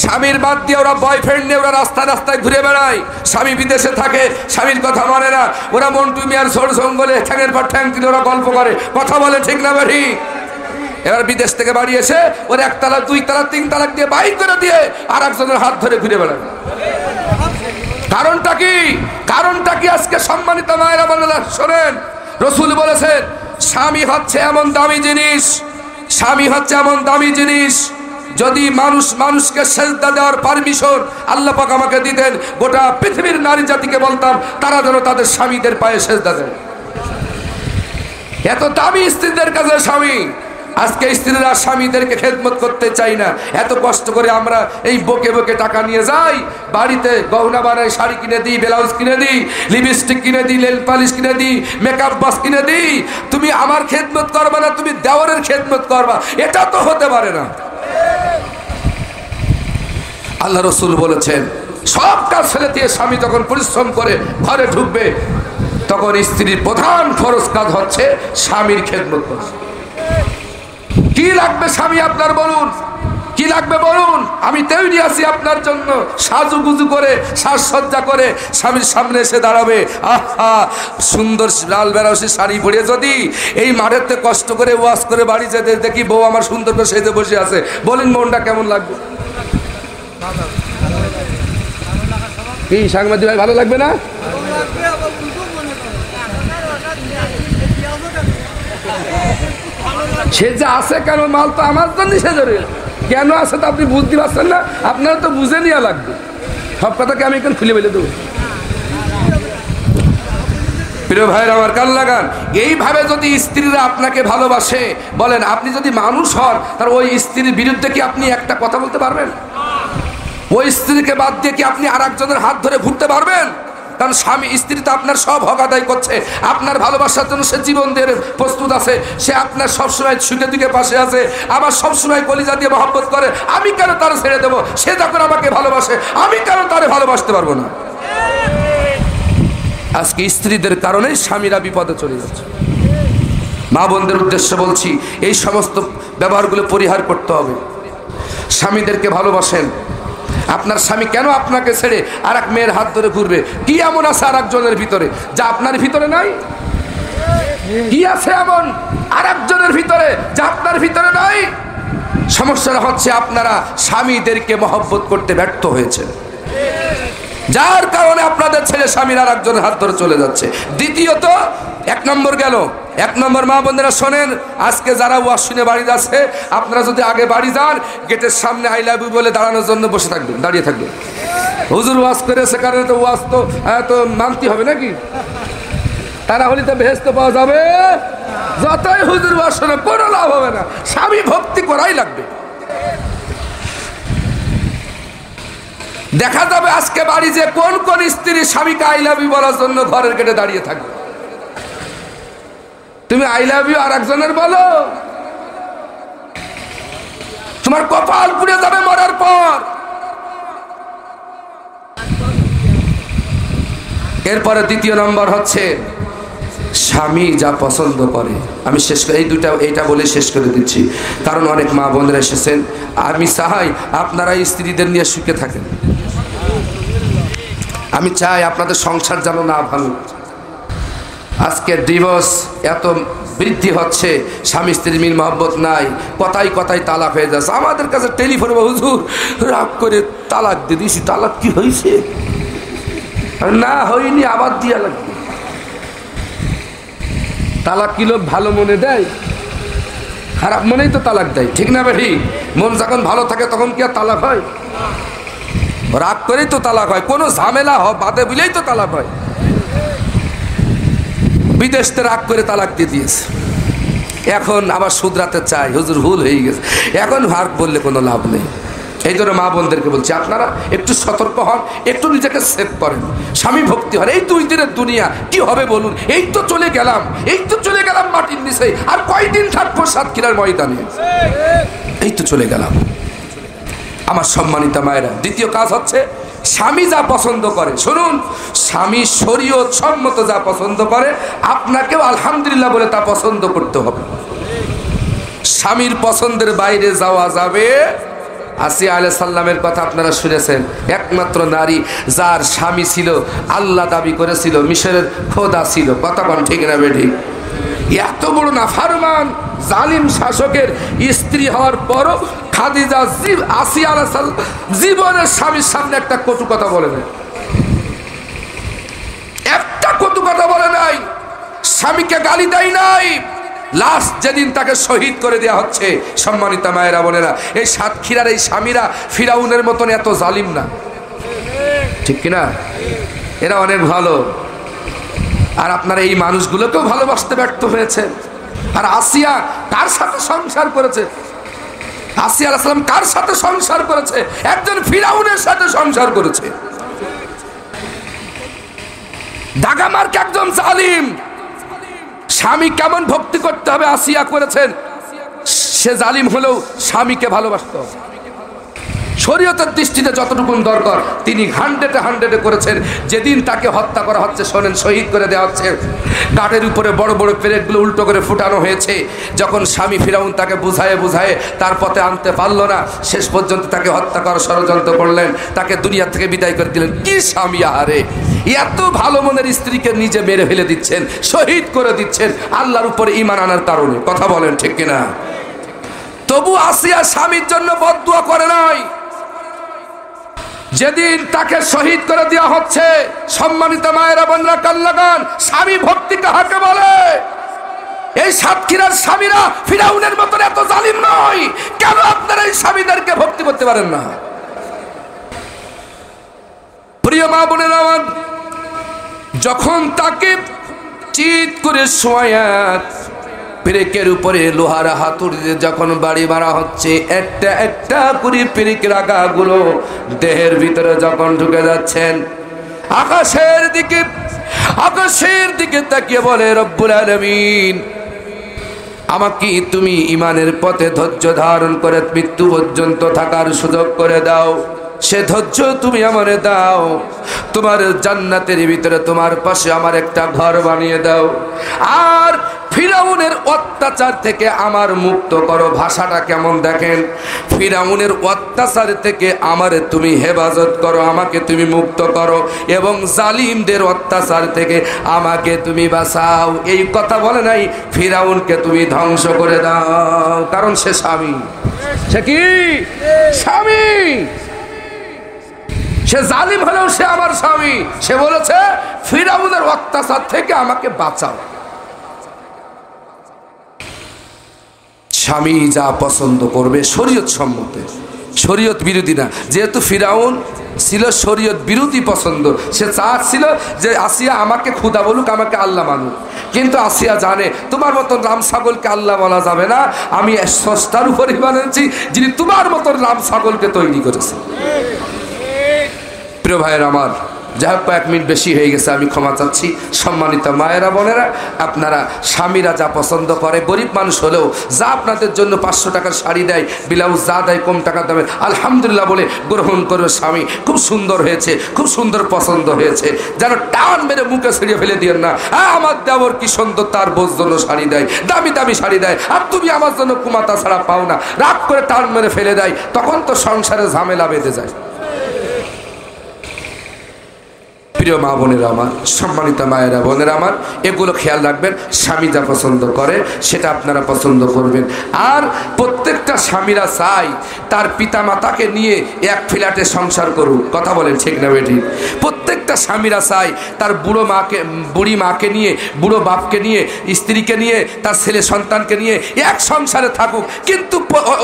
স্বামীর বাদ দিয়ে ওরা বয়ফ্রেন্ড নিয়ে ওরা রাস্তায় রাস্তায় ঘুরে বেড়ায়। স্বামী বিদেশে থাকে, স্বামীর কথা মানে না, ওরা মন্টু মিয়ার ঝোড় জঙ্গলে ঠ্যাঙের পর ঠ্যাং তুলে ওরা গল্প করে। কথা বলে ঠিক না ঠিক? এবার বিদেশ থেকে বাড়ি এসে ওরা একতলা, দুই তালা, তিন তালাক দিয়ে বাইক করে দিয়ে আর একজনের হাত ধরে ঘুরে বেড়ায়। কারণটা কি? কারণটা কি? আজকে সম্মানিত মায়েরা বোনেরা শোনেন, রাসূল বলেছেন, স্বামী হচ্ছে এমন দামি জিনিস, স্বামী হচ্ছে এমন দামি জিনিস, যদি মানুষকে সেজদা দেওয়ার পারমিশন আল্লাহ পাক আমাকে দিতেন, গোটা পৃথিবীর নারী জাতিকে বলতাম তারা যেন তাদের স্বামীদের পায়ে সেজদা দেয়। এত দামি স্ত্রীদের কাছে স্বামী। আজকে স্ত্রীরা স্বামীদেরকে খেদমত করতে চাই না। এত কষ্ট করে আমরা এই বকে বকে টাকা নিয়ে যাই, বাড়িতে গহনা বানাই, শাড়ি কিনে দিই, ব্লাউজ কিনে দিই, লিপস্টিক কিনে দিই, নেল পালিশ কিনে দিই, মেকআপ বক্স কিনে দিই। তুমি আমার খেদমত করবা না, তুমি দেওরের খেদমত করবা, এটা তো হতে পারে না। আল্লাহ রাসূল বলেছেন, সব কাজ ফেলে দিয়ে স্বামী যখন পরিশ্রম করে ঘরে ঢুকবে, তখন স্ত্রীর প্রধান ফরজ কাজ হচ্ছে স্বামীর খেদমত করা। কি লাগবে স্বামী আপনার বলুন, কি লাগবে বলুন, আমি তৈরি আছি আপনার জন্য। সাজুগুজু করে, সাজসজ্জা করে স্বামীর সামনে এসে দাঁড়াবে, আহা সুন্দর লাল বেনারসি শাড়ি পরে যদি এই মাঠেতে কষ্ট করে ওয়াশ করে বাড়ি যেতে দেখি বউ আমার সুন্দর করে সেজে বসে আছে, বলেন মনটা কেমন লাগবে? কি সাংবাদিক ভাই, ভালো লাগবে না? সে যে আছে কেন, মাল তো আমার জন্য সেজে কেন আছে তো আপনি বুঝতে পারছেন না? আপনারা তো বুঝে নেওয়া লাগবে। সব কথাকে আমি এখন খুলে বলে দেবো। প্রিয় ভাইয়ের আমার কান লাগান, এইভাবে যদি স্ত্রীরা আপনাকে ভালোবাসে, বলেন আপনি যদি মানুষ হন, তার ওই স্ত্রীর বিরুদ্ধে কি আপনি একটা কথা বলতে পারবেন? ওই স্ত্রীকে বাদ দিয়ে কি আপনি আর একজনের হাত ধরে ঘুরতে পারবেন? কারণ স্বামী স্ত্রী তো আপনার সব হক আদায় করছে, আপনার ভালোবাসার জন্য সে জীবন দিয়ে প্রস্তুত আছে, সে আপনার সবসময় সুখে দুঃখে পাশে আছে, আবার সবসময় কলিজা দিয়ে মহব্বত করে। আমি কেন তার ছেড়ে দেবো? সে যখন আমাকে ভালোবাসে, আমি কেন তারে ভালোবাসতে পারবো না? আজকে স্ত্রীদের কারণে স্বামীরা বিপদে চলে যাচ্ছে। মা বোনদের উদ্দেশ্যে বলছি, এই সমস্ত ব্যবহারগুলো পরিহার করতে হবে। স্বামীদেরকে ভালোবাসেন। আপনার স্বামী কেন আপনাকে ছেড়ে আর এক মেয়ের হাত ধরে ঘুরবে? কি এমন আছে আর একজনের ভিতরে যা আপনার ভিতরে নাই? কি আছে এমন আর একজনের ভিতরে যা আপনার ভিতরে নাই? সমস্যাটা হচ্ছে আপনারা স্বামীদেরকে মহব্বত করতে ব্যর্থ হয়েছে, যার কারণে আপনাদের ছেলে স্বামীর আর একজনের হাত ধরে চলে যাচ্ছে। দ্বিতীয়ত, এক নম্বর গেল, এক নম্বর মা বোনেরা শোনেন, আজকে যারা ওয়াজ শুনে বাড়ি যাচ্ছে, আপনারা যদি আগে বাড়ি যান, গেটের সামনে আই লাভ ইউ বলে দাঁড়ানোর জন্য বসে থাকবেন, দাঁড়িয়ে থাকবেন। হুজুর ওয়াজ করে সে কারণে তো ওয়াজ তো মানতে হবে নাকি? তারা হলে তো বেহেশত পাওয়া যাবে, যতই হুজুর বর্ষণে কোনো লাভ হবে না, স্বামী ভক্তি করাই লাগবে। দেখা যাবে আজকে বাড়ি যে কোন কোন স্ত্রী স্বামীকে আই লাভ ইউ বলার জন্য ঘরের গেটে দাঁড়িয়ে থাকবে। তুমি আই লাভ ইউ আর একজনের বলো, তোমার কপাল পুড়ে যাবে মরার পর। এরপরে দ্বিতীয় নম্বর হচ্ছে স্বামী যা পছন্দ করে। আমি শেষ করে এইটা বলে শেষ করে দিচ্ছি, কারণ অনেক মা বোনেরা এসেছেন। আমি চাই আপনারা স্ত্রীদের নিয়ে সুখে থাকেন। আমি চাই আপনাদের সংসার যেন না ভাঙুক। আজকে ডিভোর্স এত বৃদ্ধি হচ্ছে, স্বামী স্ত্রীর মিল মহব্বত নাই, কথায় কথায় তালাক হয়ে যাচ্ছে। আমাদের কাছে টেলিফোনে হুজুর রাগ করে তালাক দিয়ে দিয়েছি, তালাক কি হয়েছে? না হয়নি, আবার দিয়া লাগবে। তালাক কি লোক ভালো মনে দেয়? খারাপ মনেই তো তালাক দেয়, ঠিক না বেঠি? মন যখন ভালো থাকে তখন কি আর তালাক হয়? রাগ করেই তো তালাক হয়, কোনো ঝামেলা বাদে বুঝলেই তো তালাক হয়। বিদেশতে রাগ করে তালাক দিয়ে দিয়েছে, এখন আবার শুধরাতে চাই, হুজুর ভুল হয়ে গেছে। এখন ভাগ বললে কোনো লাভ নেই। এই জন্য মা বোনদেরকে বলছি, আপনারা একটু সতর্ক হন, একটু নিজেকে সেভ করেন, স্বামী ভক্তি হন। এই 2 দিনের দুনিয়া কি হবে বলুন? এই তো চলে গেলাম, মাটির নিচে, আর কয়দিন থাকবো সাতক্ষীরার ময়দানে? এই তো চলে গেলাম। আমার সম্মানিতা মায়েরা, দ্বিতীয় কাজ হচ্ছে স্বামী যা পছন্দ করে। শুনুন, স্বামী শরীয়ত সম্মত যা পছন্দ করে, আপনাকেও আলহামদুলিল্লাহ বলে তা পছন্দ করতে হবে। স্বামীর পছন্দের বাইরে যাওয়া যাবে। আসিয়া আলাইহিস সালামের কথা আপনারা শুনেছেন, একমাত্র নারী যার স্বামী ছিল আল্লাহ দাবি করেছিল, মিশরের খোদা ছিল। কথা কোন ঠিক না বেঠিক? এত বড় নাফরমান জালিম শাসকের স্ত্রী হওয়ার পরও খাদিজা আসিয়া আলাইহিস সালাম জীবনের স্বামীর সামনে একটা কটু কথা বলে নাই, একটা কটু কথা বলে নাই, স্বামীকে গালি দেয় নাই। লাস্ট যেদিন তাকে শহীদ করে দেওয়া হচ্ছে, সম্মানিতা মায়েরা বোনেরা, এই সাতক্ষীরার এই স্বামীরা ফিরাউনের মতন এত জালিম না, ঠিক কিনা? এরা অনেক ভালো। আর আপনারা এই মানুষগুলোকেও ভালোবাসতে ব্যর্থ হয়েছে। আর আসিয়া কার সাথে সংসার করেছে? আসিয়া আলাইহিস সালাম কার সাথে সংসার করেছে? একজন ফিরাউনের সাথে সংসার করেছে। দাগামার্ক একজন জালিম। স্বামী কেমন ভক্তি করতে হবে আসিয়া করেছেন। সে জালিম হলেও স্বামীকে ভালোবাসত। শরীয়তের দৃষ্টিতে যতটুকু দরকার তিনি 100-এ করেছেন। যেদিন তাকে হত্যা করা হচ্ছে, শোনেন, শহীদ করে দেওয়া হচ্ছে, গাটের উপরে বড় বড় পেরেকগুলো উল্টো করে ফুটানো হয়েছে। যখন স্বামী ফিরাউন তাকে বুঝায়ে তার পথে আনতে পারলো না, শেষ পর্যন্ত তাকে হত্যা করার ষড়যন্ত্র করলেন, তাকে দুনিয়া থেকে বিদায় করে দিলেন। কি স্বামী! আহারে, এত ভালো মনের স্ত্রীকে নিজে মেরে ফেলে দিচ্ছেন, শহীদ করে দিচ্ছেন আল্লাহর উপরে ঈমান আনার কারণে। কথা বলেন ঠিক কিনা? তবু আসিয়া স্বামীর জন্য বদদুয়া করে নাই। যেদিন তাকে শহীদ করে দেওয়া হচ্ছে, সম্মানিত মায়েরা বোনরা কান লাগান, স্বামী ভক্তি কাহাকে বলে? এই সাতক্ষীরার স্বামীরা ফিরাউনের মতন এত জালিম নয়। কেন আপনারা এই স্বামীদেরকে ভক্তি করতে পারেন না? প্রিয় মা বোনেরা আমার, যখন তাকে চিৎ করে শোয়া পেরেকের উপরে লোহার হাতুড়ি দিয়ে যখন বাড়ি মারা হচ্ছে, একটা একটা করে পেরেকের আগাগুলো দেহের ভিতরে যখন ঢুকে যাচ্ছেন, আকাশের দিকে তাকিয়ে বলে, রব্বুল আলামিন, আমাকে তুমি ইমানের পথে ধৈর্য ধারণ করে মৃত্যু পর্যন্ত থাকার সুযোগ করে দাও। সে ধৈর্য তুমি আমারে দাও। তোমার জান্নাতের ভিতরে তোমার পাশে আমার একটা ঘর বানিয়ে দাও। আর ফিরাউনের অত্যাচার থেকে আমার মুক্ত করো। ভাষাটা কেমন দেখেন? ফিরাউনের অত্যাচার থেকে আমারে তুমি হেফাজত করো, আমাকে তুমি মুক্ত করো, এবং জালিমদের অত্যাচার থেকে আমাকে তুমি বাঁচাও। এই কথা বলে নাই ফিরাউনকে তুমি ধ্বংস করে দাও, কারণ সে স্বামী। সে কি স্বামী? সে জালিম হলেও সে আমার স্বামী। সে বলেছে ফিরাউনের অত্যাচার থেকে আমাকে বাঁচাও। স্বামী যা পছন্দ করবে শরীয়ত সম্মতে, শরীয়ত বিরোধী না। যেহেতু ফিরাউন ছিল শরীয়ত বিরোধী পছন্দ, সে চাচ্ছিল যে আসিয়া আমাকে খুদা বলুক, আমাকে আল্লাহ মানুক। কিন্তু আসিয়া জানে তোমার মতন রাম ছাগলকে আল্লাহ বলা যাবে না, আমি স্রষ্টার উপরই বানিয়েছি যিনি তোমার মতন রাম ছাগলকে তৈরি করেছে। প্রিয় ভাইয়ের আমার, যাই হোক 1 মিনিট বেশি হয়ে গেছে, আমি ক্ষমা চাচ্ছি। সম্মানিত মায়েরা বোনেরা, আপনারা স্বামীরা যা পছন্দ করে, গরিব মানুষ হলেও যা আপনাদের জন্য 500 টাকার শাড়ি দেয়, ব্লাউজ যা দেয় কম টাকা দামে, আলহামদুলিল্লাহ বলে গ্রহণ করবে। স্বামী খুব সুন্দর হয়েছে, খুব সুন্দর পছন্দ হয়েছে, যেন টান মেরে মুখে ছিঁড়ে ফেলে দিয়েন না। আমার দেবর কি সুন্দর, তার বোঝ জন্য শাড়ি দেয়, দামি দামি শাড়ি দেয়, আর তুমি আমার জন্য কুমাতা ছাড়া পাও না, রাগ করে টান মেরে ফেলে দেয়, তখন তো সংসারে ঝামেলা বেঁধে যায়। প্রিয় মা বোনেরা আমার, সম্মানিত মায়েরা বোনেরা আমার, এগুলো খেয়াল রাখবেন। স্বামী যা পছন্দ করে সেটা আপনারা পছন্দ করবেন। আর প্রত্যেকটা স্বামীরা চাই তার পিতা মাতাকে নিয়ে এক ফ্ল্যাটে সংসার করুক। কথা বলেন ঠিক না বেটি? প্রত্যেকটা স্বামীরা চাই তার বুড়ি মাকে নিয়ে, বুড়ো বাপকে নিয়ে, স্ত্রীকে নিয়ে, তার ছেলে সন্তানকে নিয়ে এক সংসারে থাকুক। কিন্তু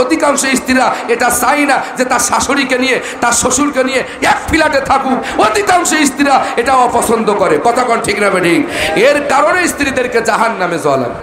অধিকাংশ স্ত্রীরা এটা চাই না যে তার শাশুড়িকে নিয়ে, তার শ্বশুরকে নিয়ে এক ফ্ল্যাটে থাকুক। অধিকাংশ স্ত্রীরা এটা অপছন্দ করে। কথা কোন ঠিক না বেঠিক? এর কারণে স্ত্রীদেরকে জাহান্নামে জ্বালায়।